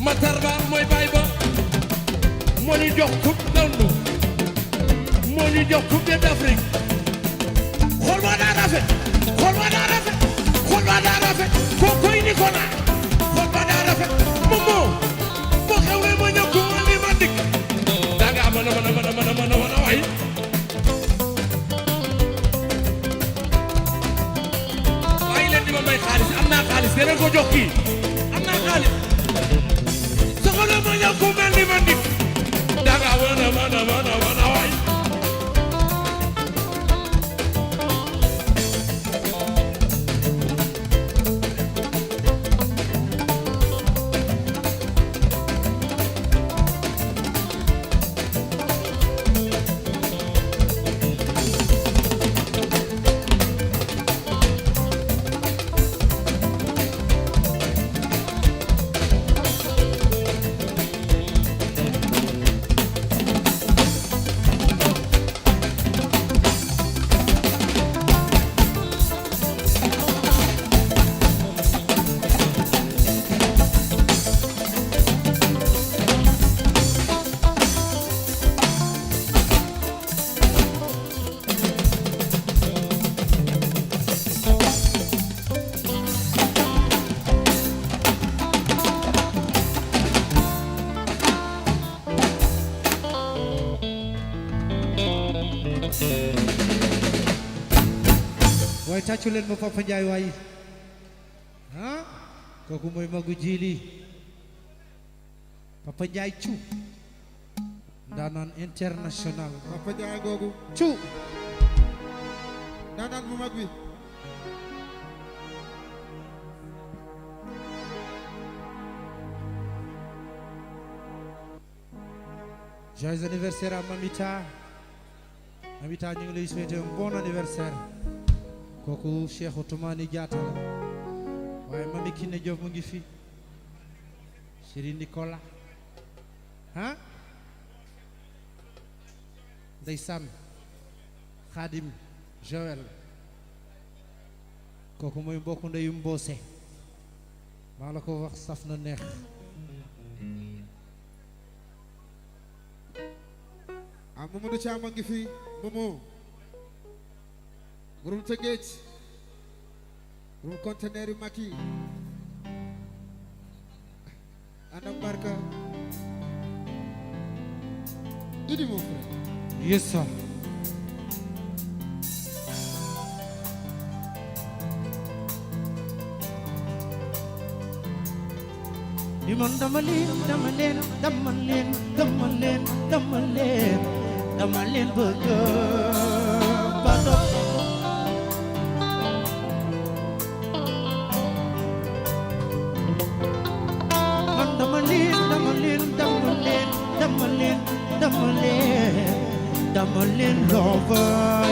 Matar Ba mooy baay ba moo ñu jox coupe d'Afrique moo ñu jox coupe d'Afrique xool ma daa rafet xool ma daa rafet xool ma daa rafet koo koy Nicolas xool ma daa rafet moom boo xewlee ma ñëw ku ma ni ma dikk daa nga mën a waay bàyyi leen di ma may xaalis am naa xaalis dinañ ko jox kii am naa xaalis soxla ma ñëw ku mel ni ma dikk daa nga mën a waay waaye tàccu leen ma Papa Ndiaye waay ah kooku mooy magu jili Papa Ndiaye Thiou ndaanaan international Papa Ndiaye googu Thiou ndaanaan bu mag bi joyeux anniversaire à Mamita Mamita ñu ngi lay souhaiter un bon anniversaire kooku Cheikh Outoumani Diatta la waaye Mami Kiné Diop mu ngi fi Chéri Nicolas ah ndeysaan Khadim Joël kooku mooy mbokku ndeyu Mbose maa la ko wax saf na neex ah Mamadou Thiam a ngi fi Momo borom Tëngéej borom conteneur yu mag yi ànd ak Barka Idi mon frère yes sir bi man dama leen bëgg ba dof man dama leen lover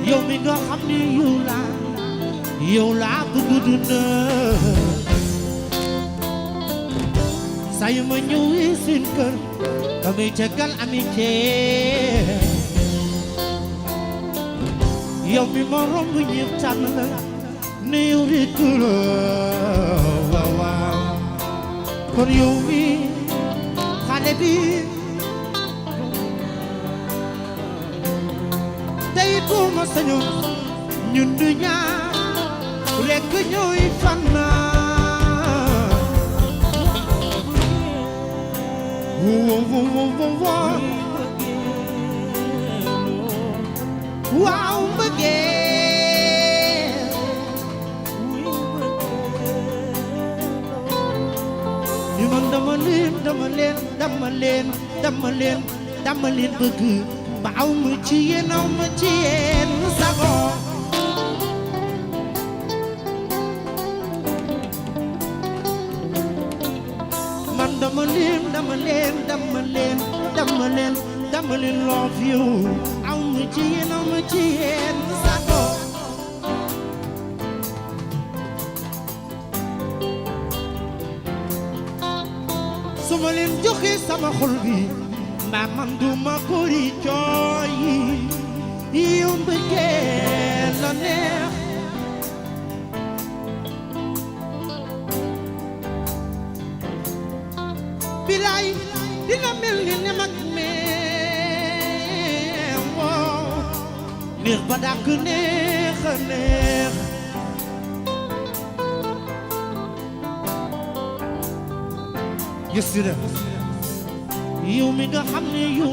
yow mi nga xam ni yow laa bëgg dund saa yu ma ñëwee seen kër damay tegal amitié yow mi ma romb ñëpp tànn la ne yow rekk la waaw waaw kon yow mi xale bi tey bu ma sañoon ñun du ñaar rekk ñooy fanaan waaw mbëggeel ñu man dama leen bëgg ba aw ma ci yéen sago man dama leen love you aw ma ci yéen sago su ma leen joxe sama xol bi mbaa man du ma ko di jooy yow mbëggeel la neex bilaay dina mel ni ne mag meew neex ba dàkk neex a neex yësira yow mi nga xam ne yow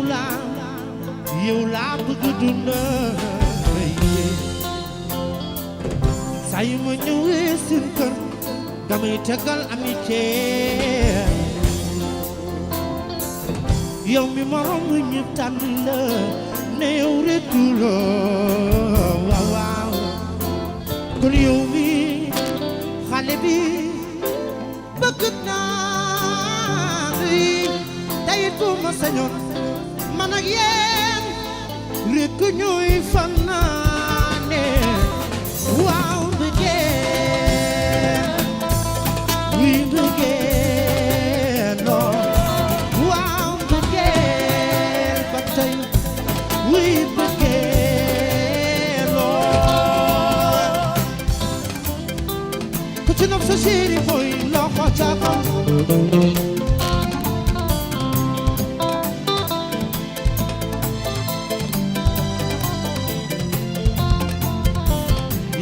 laa bëgg dund saa yu ma ñëwee seen kër damay tegal amitié yow mi ma romb ñëpp tànn la ne yow rekk la waaw waaw kon yow mi xale bi bëgg naa tey bu ma sañoon man ak yéen rekk ñooy fanaane waaw bëggeel wi bëggeel loo waaw bëggeel ba tey wi bëggeel loo ku ci nopp sa chéri mooy loxo ca kaw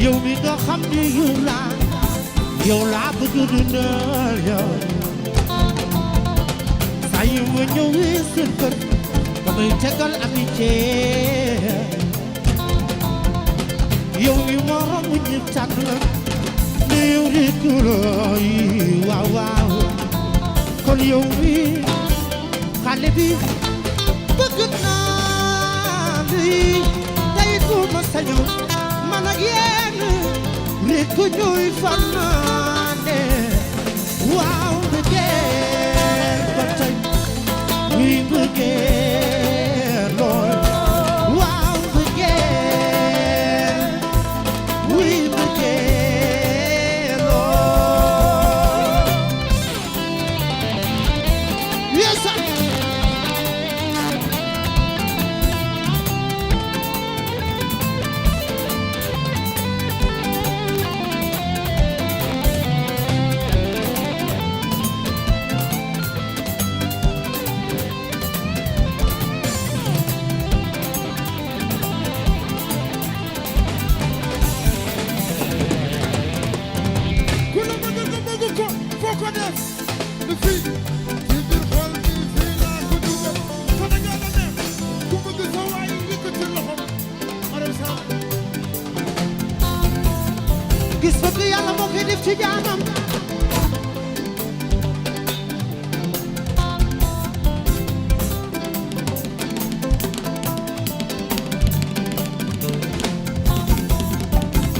yow mi nga xam ni yow laa bëgg dundal yow saa yu ma ñëwee seen kër damay tegal amitié yow mi ma romb ñëpp tànn la ne yow rekk la waaw waaw kon yow mi xale bi bëgg naa li tey bu ma sañoon man ak yéen rekk ñooy fanaane waaw bëggeel ba tey wi bëggeel lool waaw bëggeel wi bëggeel lool yes ci jaamam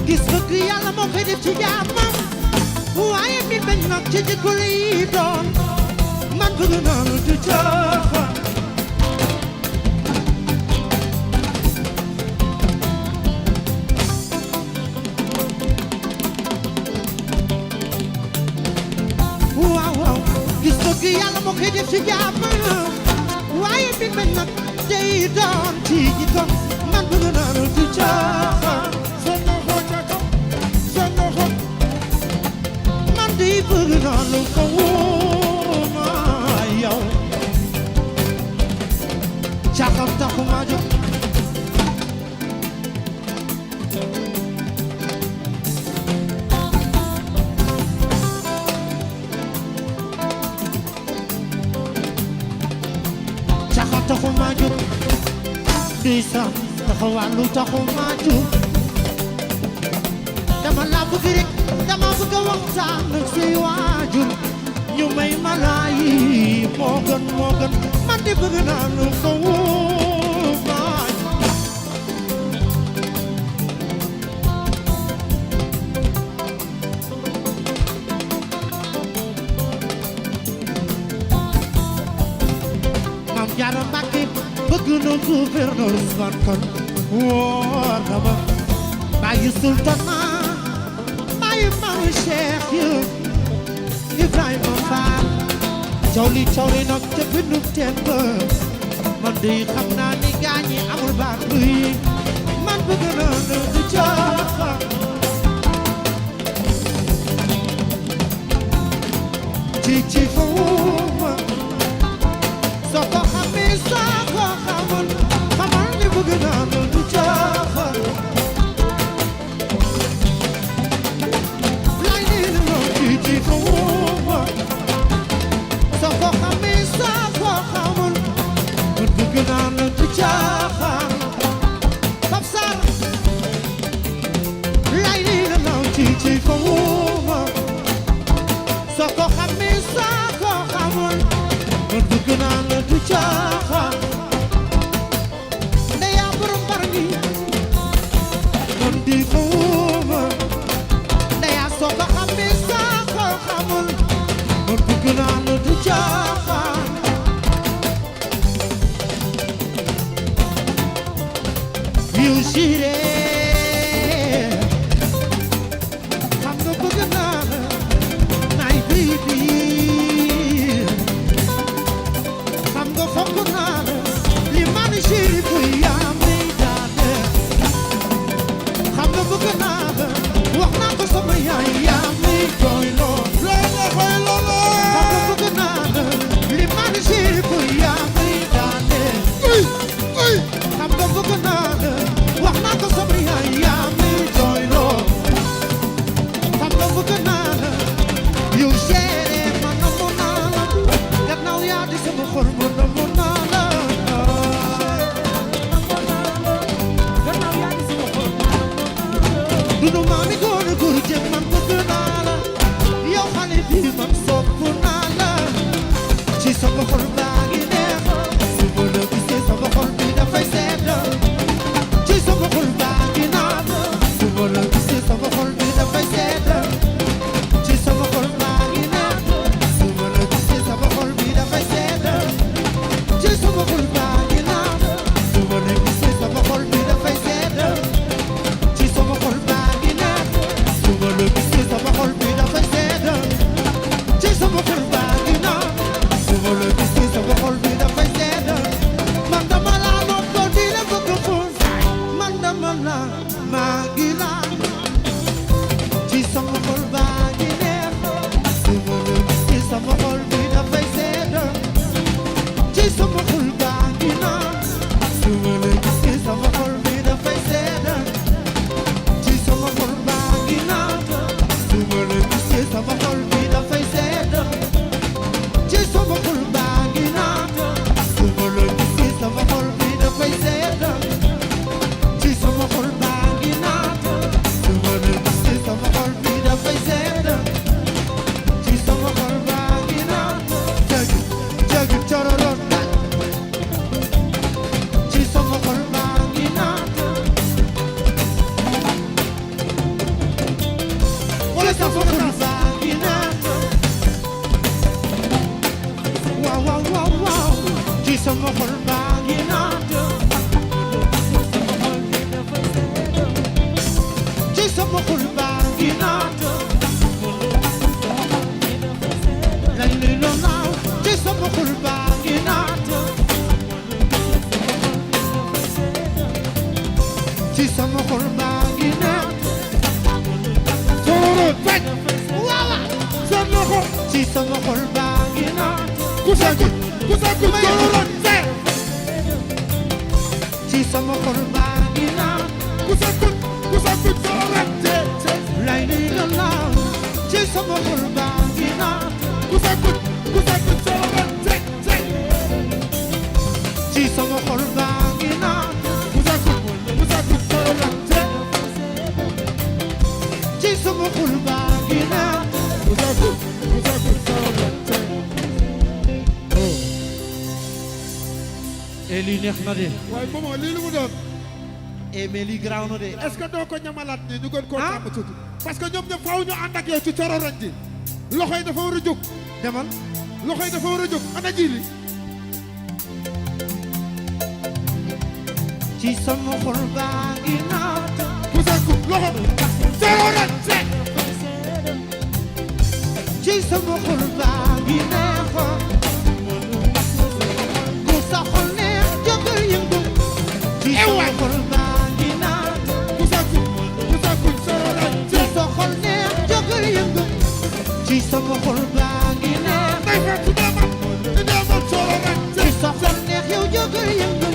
gis bëgg yàlla moo koy def ci jaamam waaye mi bañ nag ci jikko lay doon man bëgg naa lu du caaxaan waaw waaw gis bëgg yàlla moo koy def ci jaamam waaye mi bañ nag day doon ci jikko man bëgg naa lu du caaxaan di bëgg naa lu ko wóoma yow caaxaan taxu ma jóg caaxaan taxu ma jóg di sax taxawaalu taxu ma jóg dama la bëgg rek dama bëgg a waxtaan ak say waajur ñu may malaay moo gën man de bëgg naa lu ko wóobaay Maam Jaara Mbàkke bëgg na gouverneur Ousmane Kon wóor na ma bàyyi sultan Maam Cheikh Ibrahima Fall cawli nag te bindu teen ba man de xam naa ni gaañi amul baat luy man bëgg naa ne du caaxaan ci fuma soo ko xamee soo ko xamul xamal ni bëgg naa ne du caaxaan ci fuma soo ko xamee soo ko xamul man bëgg naa ne du caaxaan Pape Sarr lay li la naw ci fuma soo ko xamee soo ko xamul man bëgg naa ne du caaxaan ndeya borom barñi man di fuma ndeya soo ko xamee xamul man bëgg naa ne du caaxaan yu siré xam nga bëgg naa ne nay baby xam nga fonk naa ne li man siri bu yaa may daane xam nga bëgg naa ne wax naa ko sama yaay yaa may jooy loo sama xol bi dafay sedd li la naaw ci sama xol baa ngi naat ci sama xol baa ngi naat Sororo faj waawa seen loxo ci sama xol baa ngi naat ku sakut sororo faj ci sama xol baa ngi naat ku sakut sororo faj lay li la naaw ci sama xol baa ngi naat ku sakut sororo faj ci sama xol baa ngi naat ku sakut sororo faj ci sama xol baa ngi naat ku sakut sororo faj e lii neex na de waaye moom lii lu mu doon e mais lii garaaw na de est-ce que doo ko ñamalaat nii ñu gën koo tàmm tuuti parce que ñoom ñëpp faaw ñu ànd ak yow ci cororañ ji loxo yi dafa war a jóg demal loxo yi dafa war a jóg ana ji li ci sama xol baa ngi naat ku sakut loxo cororañ faj ci sama xol baa ngi neex ku sa xol neex jógal yëngu ci sama xol baa ngi naat ku sakut sororo ci sa xol neex jógal yëngu ci sama xol baa ngi neex day fekk su demal sororo ci sa xol neex yow jógal yëngu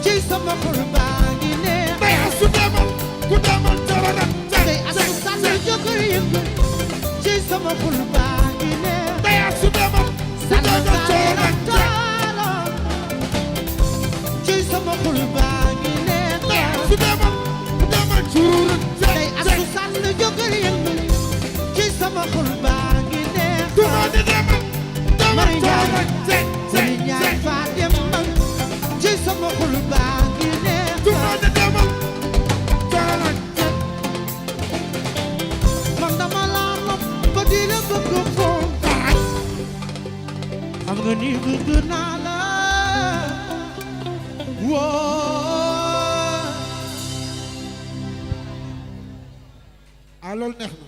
ci sama xol baa ngi neex day as su demal ku demal sororo day asu sànn jógal yëngu ci sama xol baa ngi neex day as su demal ku sànn demal sororo taala ci sama xol baa ngi neex day as su demal ku demal sururu day asu sànn jógal yëngu ci sama xol baa ngi neex ku ma di demal Mari sororo Mari ñaan faa dem man ci sama xol baa ngi neex ku ma di demal sororo man dama laa nopp ba di la bëgg foon xam nga ni bëgg naa la woo ah loolu neex na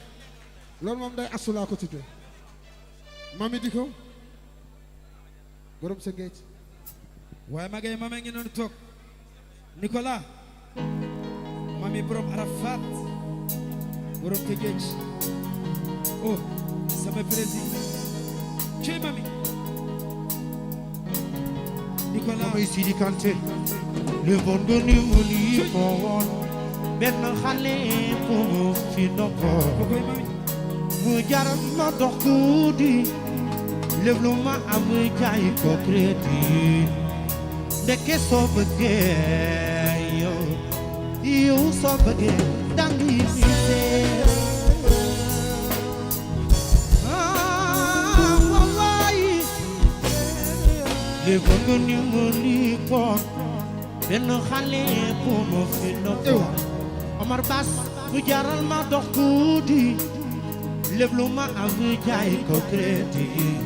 loolu moom day asu laa ko tuddee mami di ko borom sa géej waaye magay mama ngi noonu toog Nicolas mami borom Arafat borom te géej oh sama président cey mami Nicolas mooy Sidi Kanté le bon de ni mu lii moo woon benn xale bu mu fi noppoon ko koy mami mu jaral ma dox guddi lépp lu ma am jaay ko crédit ndeke soo bëggee yow soo bëggee dangi misère wallaay lépp nga ni mu lii koon benn xale bu mu fi noppoon Omar Bass mu jaral ma dox guddi lépp lu ma am jaay ko crédit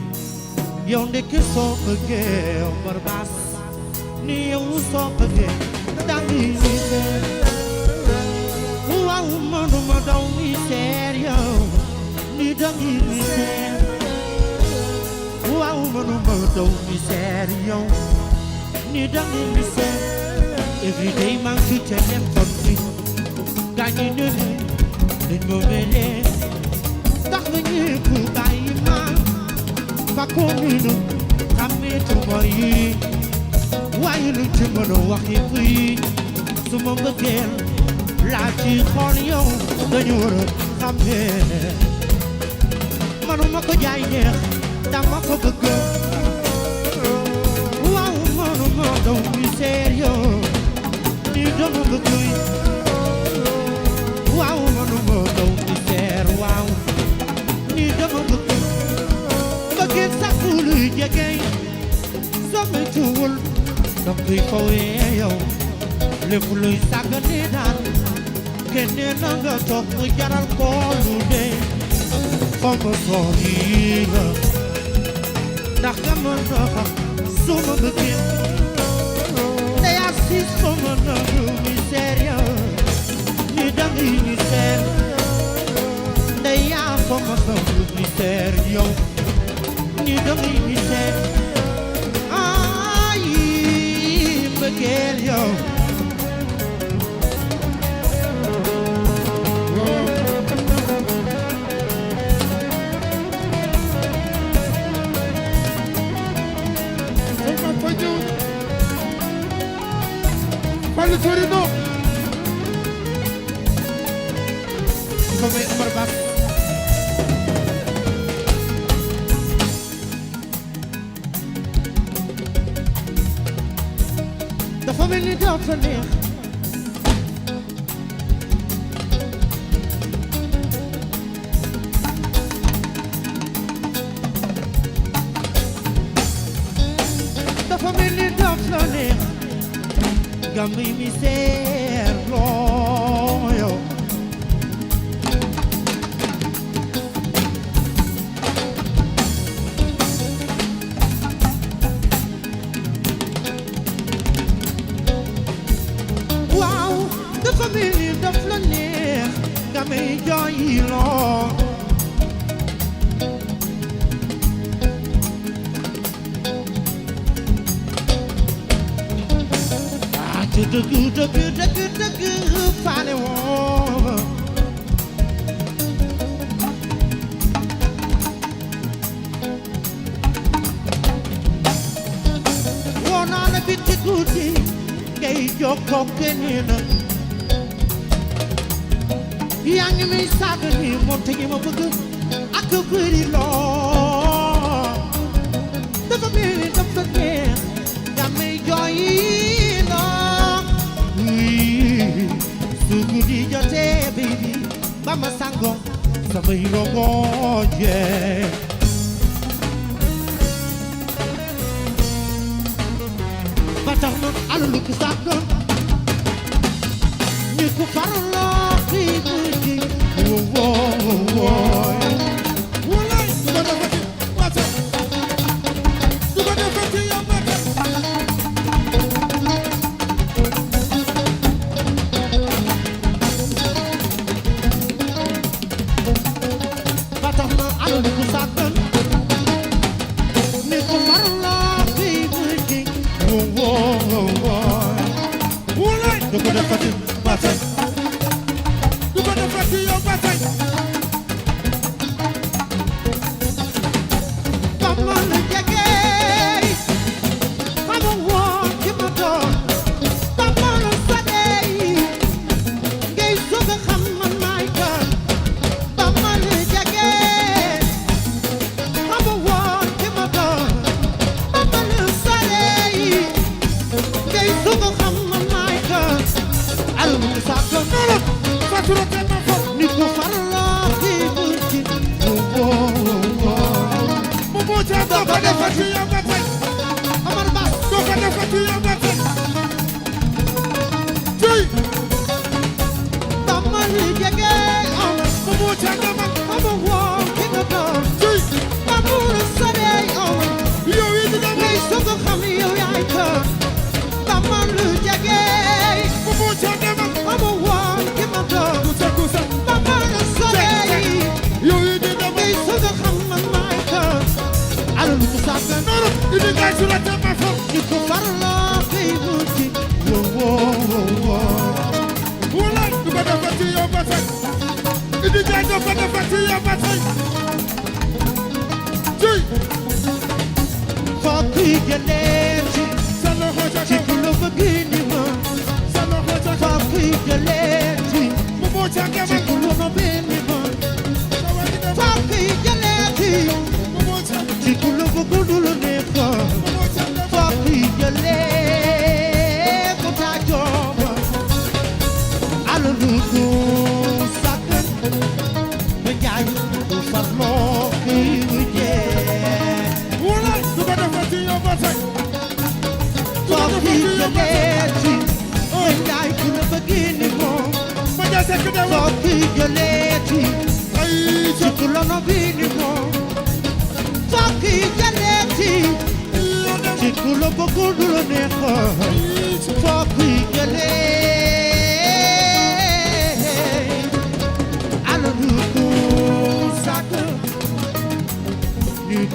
yow ndeke soo bëggee Omar Bass ni yow soo bëggee dangi misère waaw mënuma daw misère yow ni dangi misère waaw mënuma daw misère yow ni dangi misère every day man fi téléphone bi gaañi ne dañ ma melee tax nga ñépp bàyyi ma fa ko minu xàmmeetuma yi waaye lu ci mën a wax yëpp yi su ma bëggeel laa ci xool yow dañu war a xàmmee manuma ko jaay neex dama ko bëgg waaw manuma daw misère yow ni dama bëgg waaw manuma daw misère waaw ni dama bëgg bëggeel sax luy jege soo moytuwul dam koy fawee yow lépp luy sàggane daal keneen na nga toog mu jaral ko lu dee foog ma sori la ndax nga mën na xam su ma bëggee day assis foo ma nangu misère yow ni dangi misère day yaa foo ma nangu misère yow ni dangay gisee ay mbëggeel yow Fallou Torino ko may Omar Ba dafa mel ni dafa neex dafa mel ni dafa neex Gami mi serlo yo Wow, the family the flaneer Gami joy lo the funny woman. One on a bit of goodie, get your cocaine. Young me started him, won't take him up a good. I could pretty long. The family of the man, that made joy. Sugudi jote baby mama sango sama hirongo yeah batax non alalu ko sakon ni ko farlo fi buji wo wo wo Wallahi suba defati mata suba defati ya mata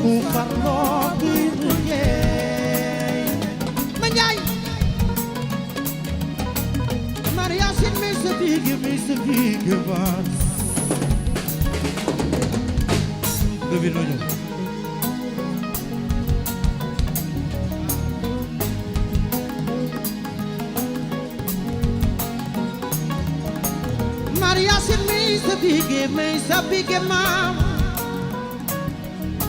ku farloo kuy liggéey ma njaay Mariasin mi sa big boss David Noño Mariasin mi sa big maam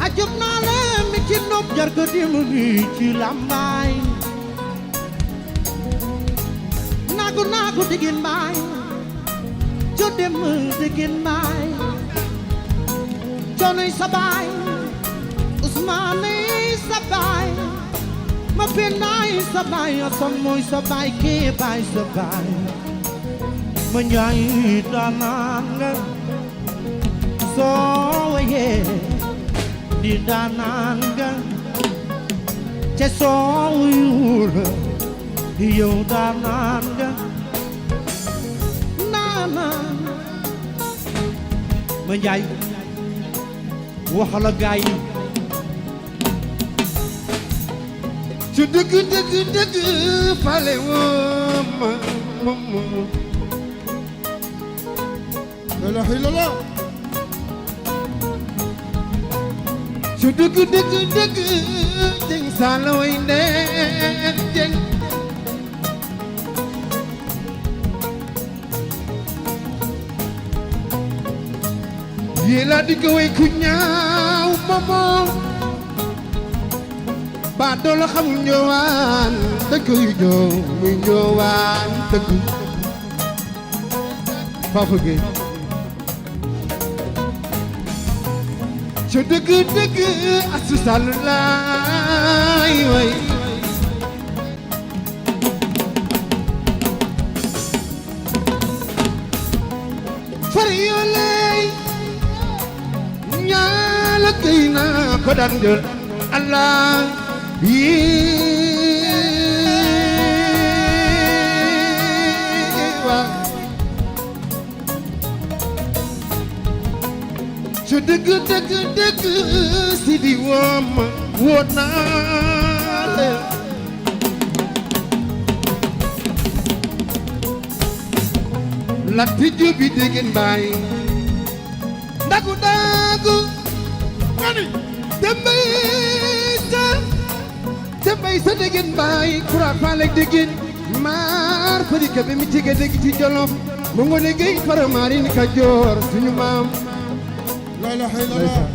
ajub naa la mi ci nopp jar ko dim mi ci lambaay naagu digin baay jo dem digin baay Johnny sa baay Usmane sa baay ma penay sa baay son mooy sa baay kee baay sa baay ma njaay daanaan nga soo yee di daanaan nga ca soo yuur yow daanaan nga naanaan ma njaay waxal ak gaay yi ci dëgg fale woo ma la ilaha illallah ci dëgg jeng sala way ndeen jeng yéla di ko way ku ñaaw momo ba doolo xamul ñëwaan dëgg yu ñëw muy ñëwaan dëgg Papa Gueye ci dëgg asu sall laay way fari yoo lay ñaala këy naa ko daan jël Allah waa ci dëgg si di woom woot naa la latti jubi déggen baay dagu mani dembay sa déggen baay kura faale déggen maar fari ka be mi tege dégg ci Jolof mo ngone gey fara maari ni ka joor suñu maam la ilaha illallah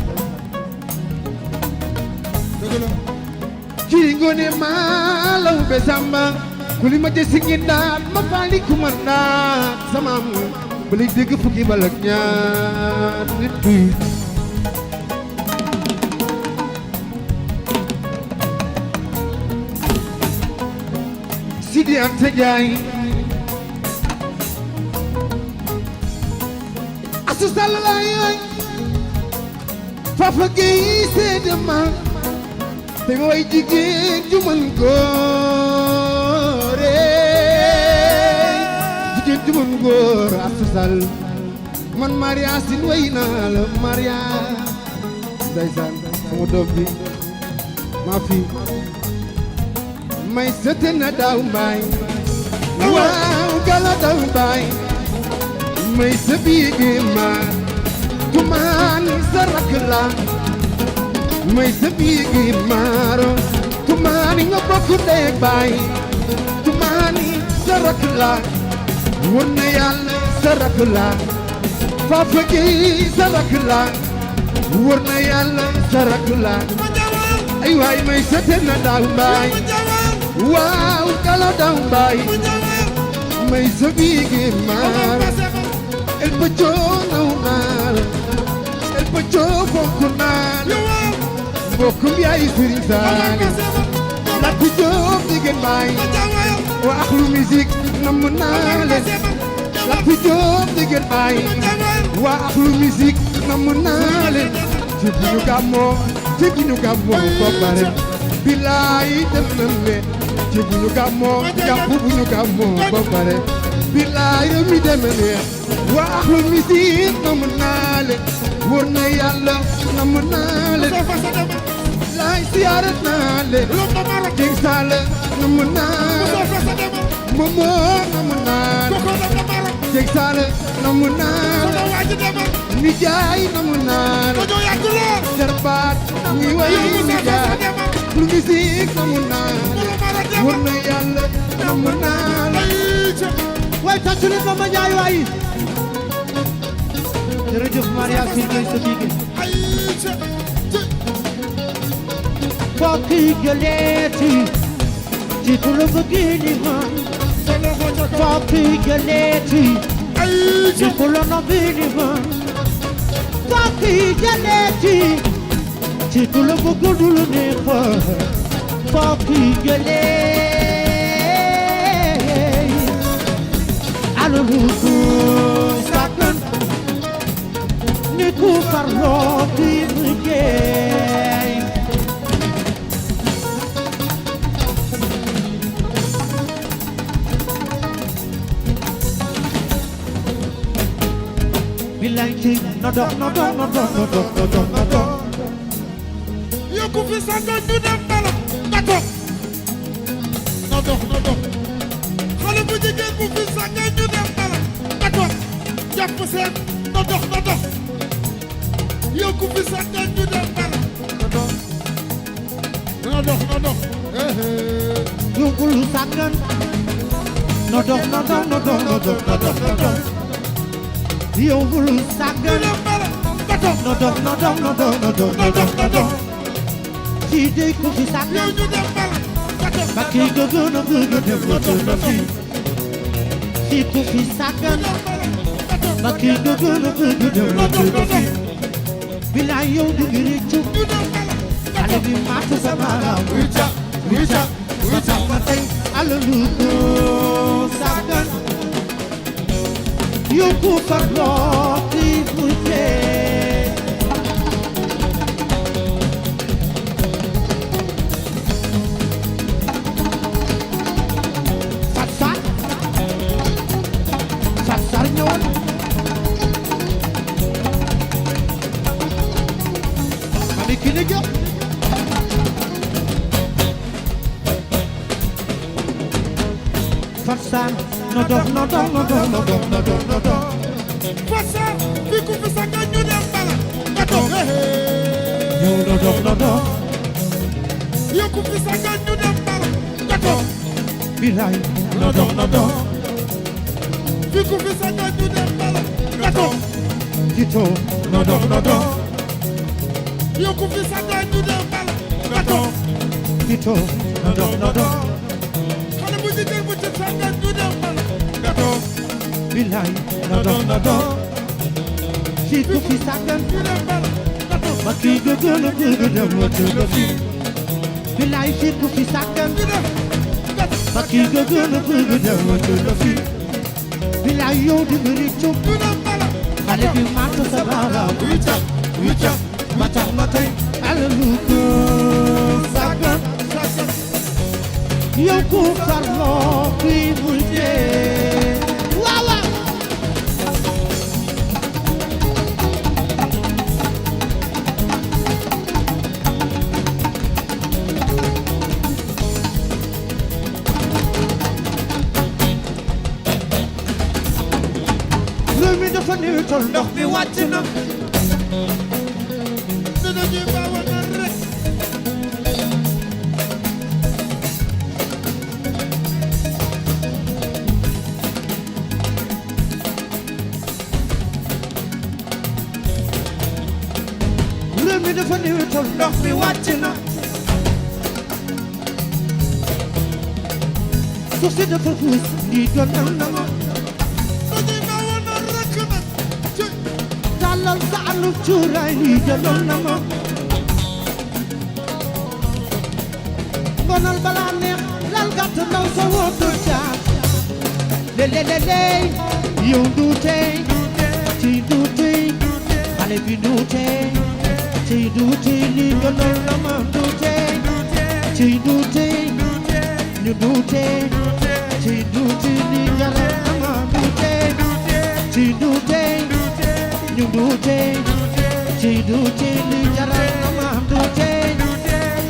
dëgg kii ngone maalaw be samba kuli ma jesi ngi daat ma faali ku ma naat samaam ba lay dégg fukki balak ñaar nit tuy Sidi Anta Njaay asu salalaay Papa Gueye seede ma te nga way jigéen ju mën góore jigéen ju mën góor asu sal man Maria Sin way naa la Maria ndeysaan sama doom bi maa fi may sete na daaw mbaay waaw gala daaw mbaay may sa biigi ma tumaan sa rakk la may sa biigi maaro tumaani nga bokk ndey ak baay tumaani sa rakk la wër na yàlla sa rakk la Papa Gueye sa rakk la wër na yàlla sa rakk la ay waay may sete na daaw mbaay waaw kala daw mbaay may sa biigi maar el pëcco naw naar el pëcco bokk naar bokkum yaay Sëriñ Saali lakk Jóob jigéen mbaay wa axlu musique namm naa leen lakk Jóob jigéen mbaay wa axlu musique namm naa leen ci bu ñu gàmmoo ba pare bilaay dem na leen ci bu ñu gàmmoo jàpp bu ñu gàmmoo ba pare bilaay réew mi deme neex waa axlu musique namm naa leen wóor na yàlla namm naa leen laay siyaare naa leen dégg saa la namm naa leen momo namm naa leen dégg saa la namm naa leen nijaay namm naa leen jarbaat ñi way nijaay lu musique namm naa leen wóor na yàlla namm naa leen way tàccu leen Mama Ndiaye waay jërëjëf Maria Sine sa bigi Fokki geleeti ci tulu bëggini ma Fokki geleeti ci tulu nobini ma Fokki geleeti ci tulu bëggudulu ne fa Fokki geleeti aluluku sakkan ni ku farloo ki liggéey bilay ci no dox yokku fi sakkan ñu dem bala nga toog no dox xale bu jigéen bu fi sakkan ñu dem bala nga toog jàpp seen no dox yokku fi sakkan ñu dem bala no dox yokku lu sakkan no dox yokku lu sakkan no dox ci dey ku fi sakkan ñu dem bala Bakki gëgëna dem na fi ci ku fi sakkan Bakki gëgëna dem na fi bilaay yow du ngi réccu xale bi maatu sa baaraam wicca ma tey alalu ko sakkan yow ku farloo ki mujjee sar ñëwal mami ki ne jóg Fatsar no dox Fatsar fi ku fi sakkan ñu dem bala nga toog ñëw no dox yokku fi sakkan ñu dem bala nga toog bilaay no dox fi ku fi sakkan ñu dem bala nga toog jito no dox yokku fi sakkan ñu dem bala nga toog jito no dox xale bu jigéen bu ci sakkan ñu dem bala nga toog bilaay no dox ci ku fi sakkan ñu dem bala nga toog Bakki gëgëna dem na fi bilaay ci ku fi sakkan ñu dem Bakki gëgëna dem na fi bilaay yow di nga réccu ñu dem bala xale bi maatu sa baaraam wicca ma tax ma tey alalu ko sakkan yow ku farloo ki mujjee waaw réew mi dafa néew tol ndox mi wàcc na dina ñuy baawa na rek réew mi dafa néew tol ndox mi wàcc na suuf si dafa fuus di gënal na ma dañuy baawa na rek nag tàllal sa anu cuuraay li gënal na ma ngonal balaa neex lal gàtt ndaw sa wóotu caat leleleley yow duutey ci duutey xale bi duutey ci duutey li gënal na ma duutey ci duutey ñun dute ci dute li jarama dute ci dute ñu dute ci dute li jarama dute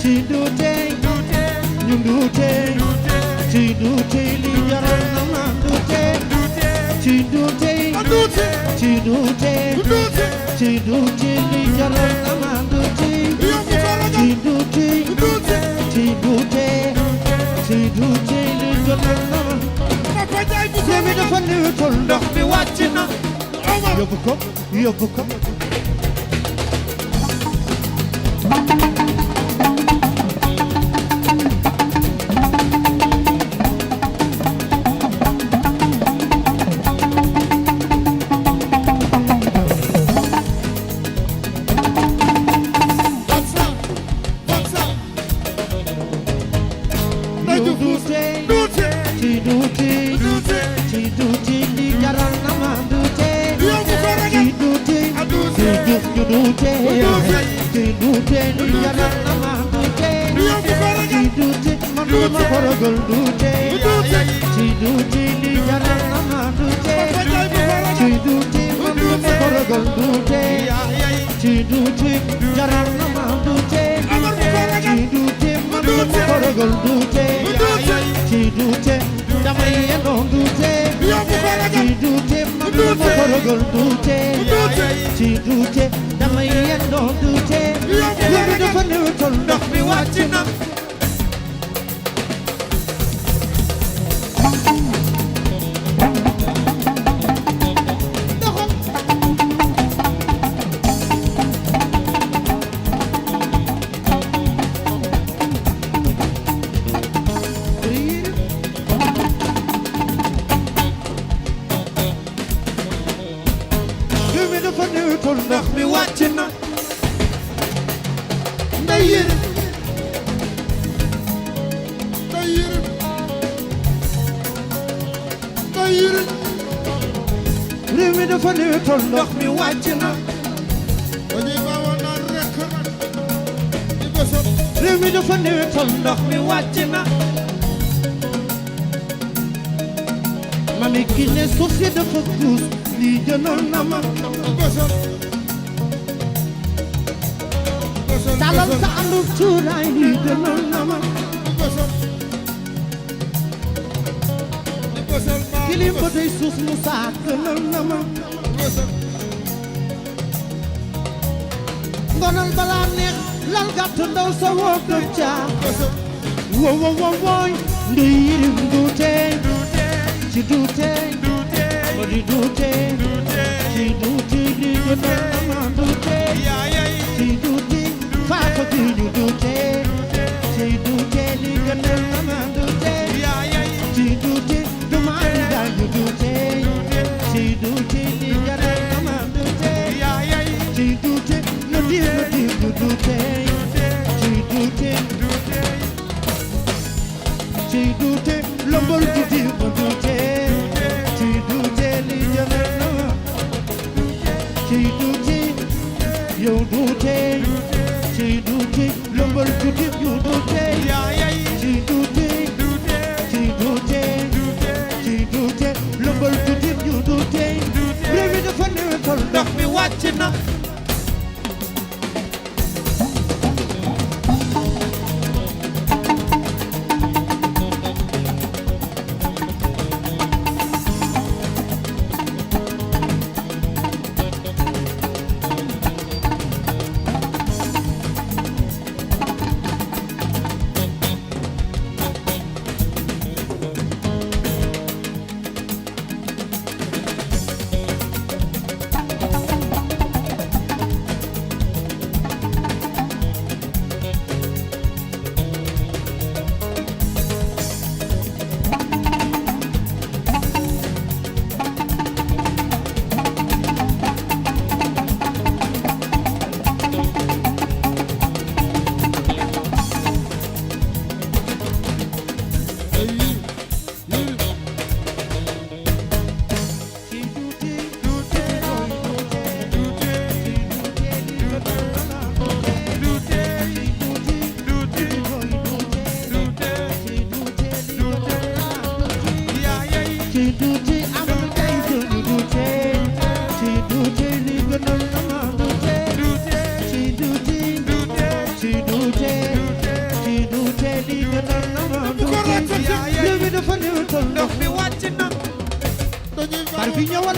ci dute ñu dute ci dute li jarama dute ci dute ci dute ci dute li jarama dute ci dute ci dute ci dute li jarama Semi dafa niwutul ndox mi wàcc na yóbbu ko Mami ki ne suuf si dafa guus lii jënoon na ma talal sa andu cuuraay lii jënoon na ma kilim ba day suuf mu saa jënoon na ma ngonal balaa neex lal gàtt ndaw sa woo ko caa woy ndi yirim duute ci duute ma di duute ci duute li gënal na ma duute ci duute faako di ñu duute ci duute li gënal na ma duute ci duute duma di daal ñu duute ci duute li gënal na ma duute ci duute no di ñu duute ci duute ci duute lombol guddi ma duute ci duute li jëmel na ci duute yow duute ci duute lombol guddi yu duute ci duute ci duute ci duute lombol guddi yu duute réew mi dafa newetal ndox mi wàcc na gënal na ma duuti réew mi dafa néew tol ndox mi wàcc na bar bi ñëwal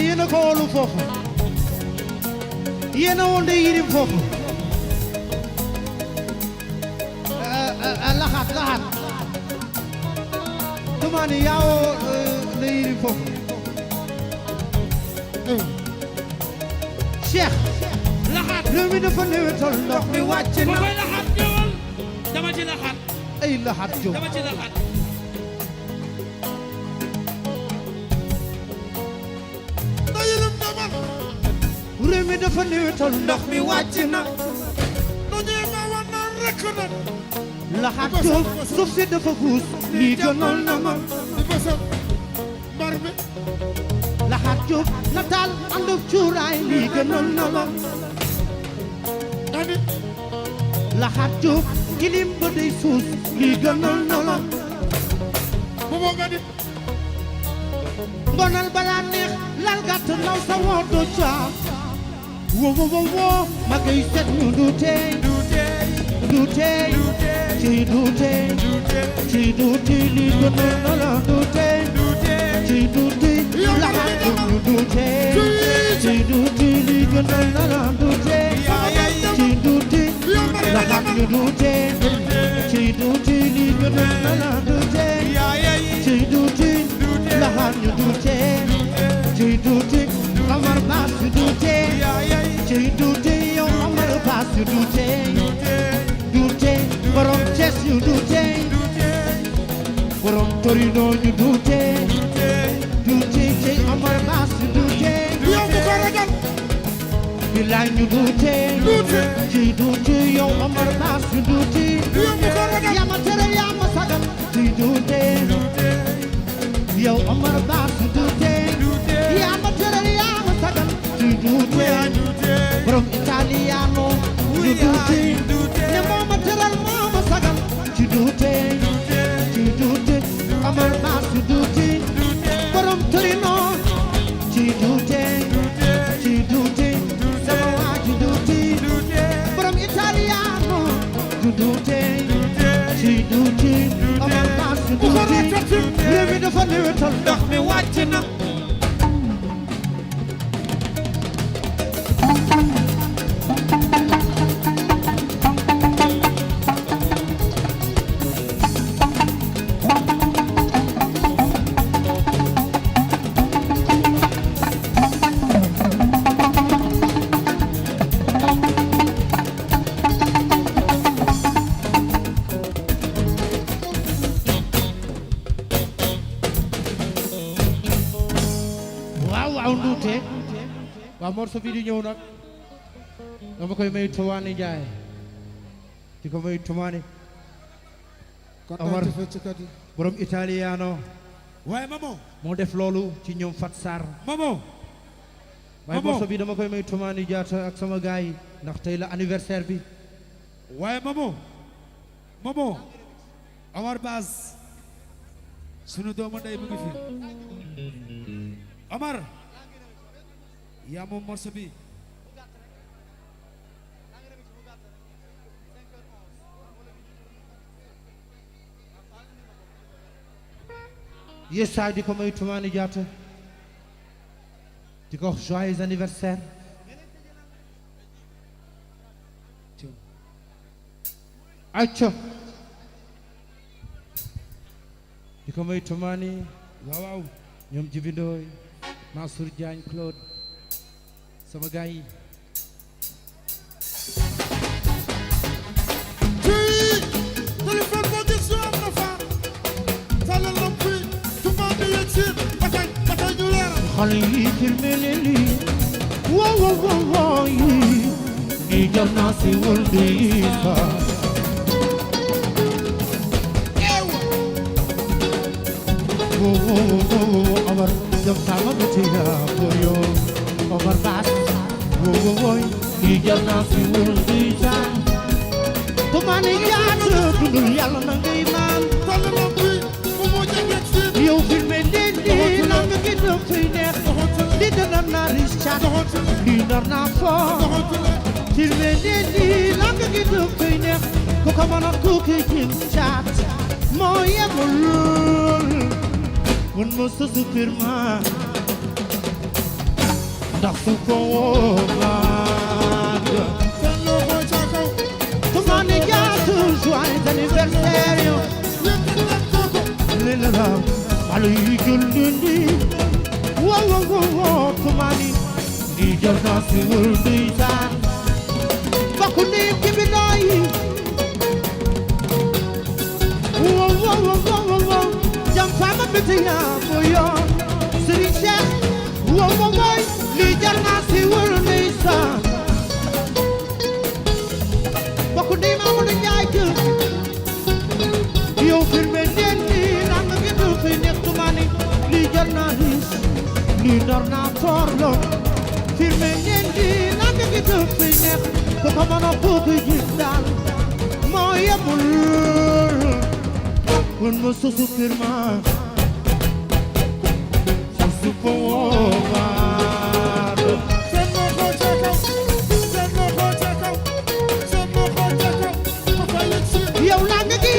yéena ko wolu foofu yéena wonde yirim foofu laxat tumani yawo nde yirim foofu Cheikh laxat réew mi dafa néwetal ndox mi wàcc na koy laxat ñëwal dama ci laxat ay laxat jóg dama ci laxat réew mi dafa néwetal ndox mi wàcc na lu ñuy ma wan naan rekk na laxat jóg suuf si dafa guus lii gënal na ma di bësam mbar mi laxat jóg nataal ànd ak cuuraay lii gënal na ma dani laxat jóg kilim ba day suus lii gënal na ma bu nga di ngonal balaa neex lal gàtt naw sa woodo caa wo ma koy set ñu du tey ci du tey li gënal na la du tey ci du tey laxat ñu du tey ci du tey li gënal na la du tey ci du tey laxat ñu du tey ci du tey li gënal na la du tey ci du tey laxat ñu du tey ci du tey Omar Bass du tey ci du tey yow Omar Bass du tey borom Cees ñu du tey borom Torino ñu du tey ci Omar Bass du tey yow bu ko ragal bilaay ñu du tey ci du tey yow Omar Bass du tey yow bu ko ragal yaa ma tere yaa ma sagal ci du tey yow Omar Bass du tey yaa ma tere yaa ma sagal ci du tey borom Italiano ñu du tey ne moo ma teral moo ma sagal ci du tey Omar Bass du tey borom Torino ci du tey sama waa ci du tey borom Italiano du tey ci du tey Omar Bass du tey réew mi dafa néwetal ndox mi wàcc na waaw morceau bi di ñëw nag dama koy may Toumani Ndiaye di ko may Toumani Omar borom Italiano waaye Momo moo def loolu ci ñoom Fat Sarr Momo waaye morceau bi dama koy may Toumani Diatta ak sama gaay yi ndax tey la anniversaire bi waaye Momo Omar Bass sunu doomu ndey mu ngi fi Omar yaa moom morceau bi yessaay di ko may Toumani Diatta di ko joyeux anniversaire acca di ko may Toumani waaw ñoom Jibindooy Mansour Diagne Claude sama gaay yi xale yi filmé leen lii wow wow wow wow yi lii jar naa si wal di fa wow wow wow Omar jam sama butiya boyo Omar Bass wow wow wow lii jar naa si wal di fa bu ma ne jaata dundul yàlla na ngay naan yow filmé leen lii na nga gën a fay neex li dana naa riscaat li nar naa foo filmé leen lii na nga gën a fay neex ku ko mën a kooku jëm caat moo yemul won ma sa Superman ndax su ko woomaat bu ma ne jaata joyeux anniversaire yow la xale yi jël di wow wow wow tumaani di jar naa si wër di saan bokk ni ci bi nooy wow wow wow wow jam faama biti yaa mo yoon Serigne Cheikh wow wow wow li jar naa si wër di saan bokk ni Mamadou Ndiaye jël yow filmé leen fi nekk tumaani lii jar naa riis lii nar naa toorlo filmé leen lii nanga gi dëf fi nekk ku ko mën a kooku gis daal moo yemul kon ma sa Superman sa supa woomaat seen moo xool ca kaw seen moo xool ca kaw seen moo xool ca kaw ko fa yëg si yow nanga gi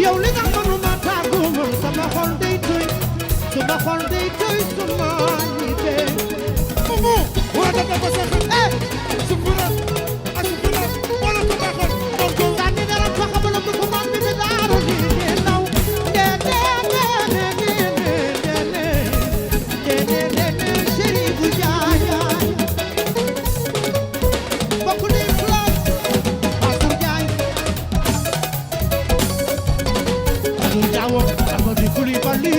yow li nga mënuma tàggu man sama xol day tooy sama xol day tooy sama yite mumu wala da ba sax sufura asufura wala ko baxal on ko tani dara ko xamal ko ko man bi daaro ni naw de chéri bu jaaya bokku ni club Asou Jaay Asou Jaawo Amadi Coulibaly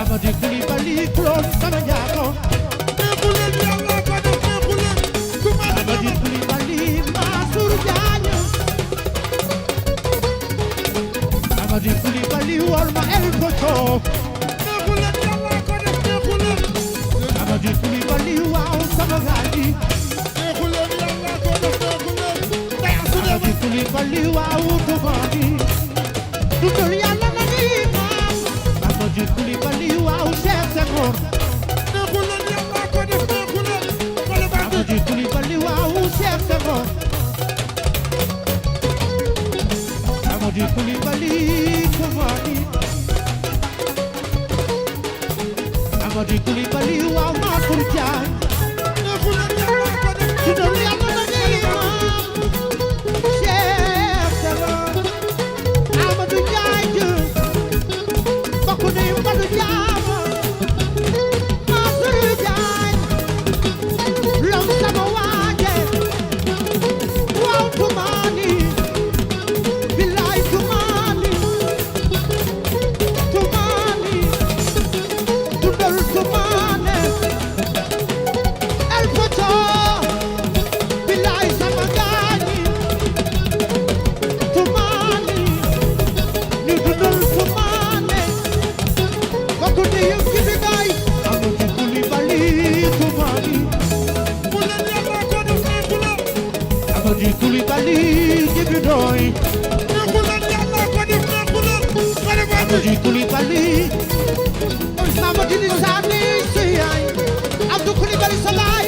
Amadi Coulibaly close sama jaako Amadi Coulibaly Mansour Diagne Amadi Coulibaly wol ma El Pocho Amadi Coulibaly waaw sama gaaji Amadi Coulibaly waaw tumaani dundal yàlla na ni maam Amadi Coulibaly waaw Cheikh Senghor Amadi Coulibaly waaw Cheikh Senghor Amadi Coulibaly tumaani Amadi Coulibaly waaw Mansour Diagne dundal yàlla na ni maam Cheikh Senghor Amadou Ndiaye bokku ni Badou Diama Mansour Diagne lom sama waaje waaw tumaani billaay tumaani dundal tumaane Soji Koulibaly Mamadou Sani Seyay Abdou Koulibaly Salay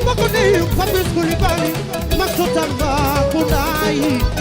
Makone Fabrice Koulibaly Maksotamba Kunai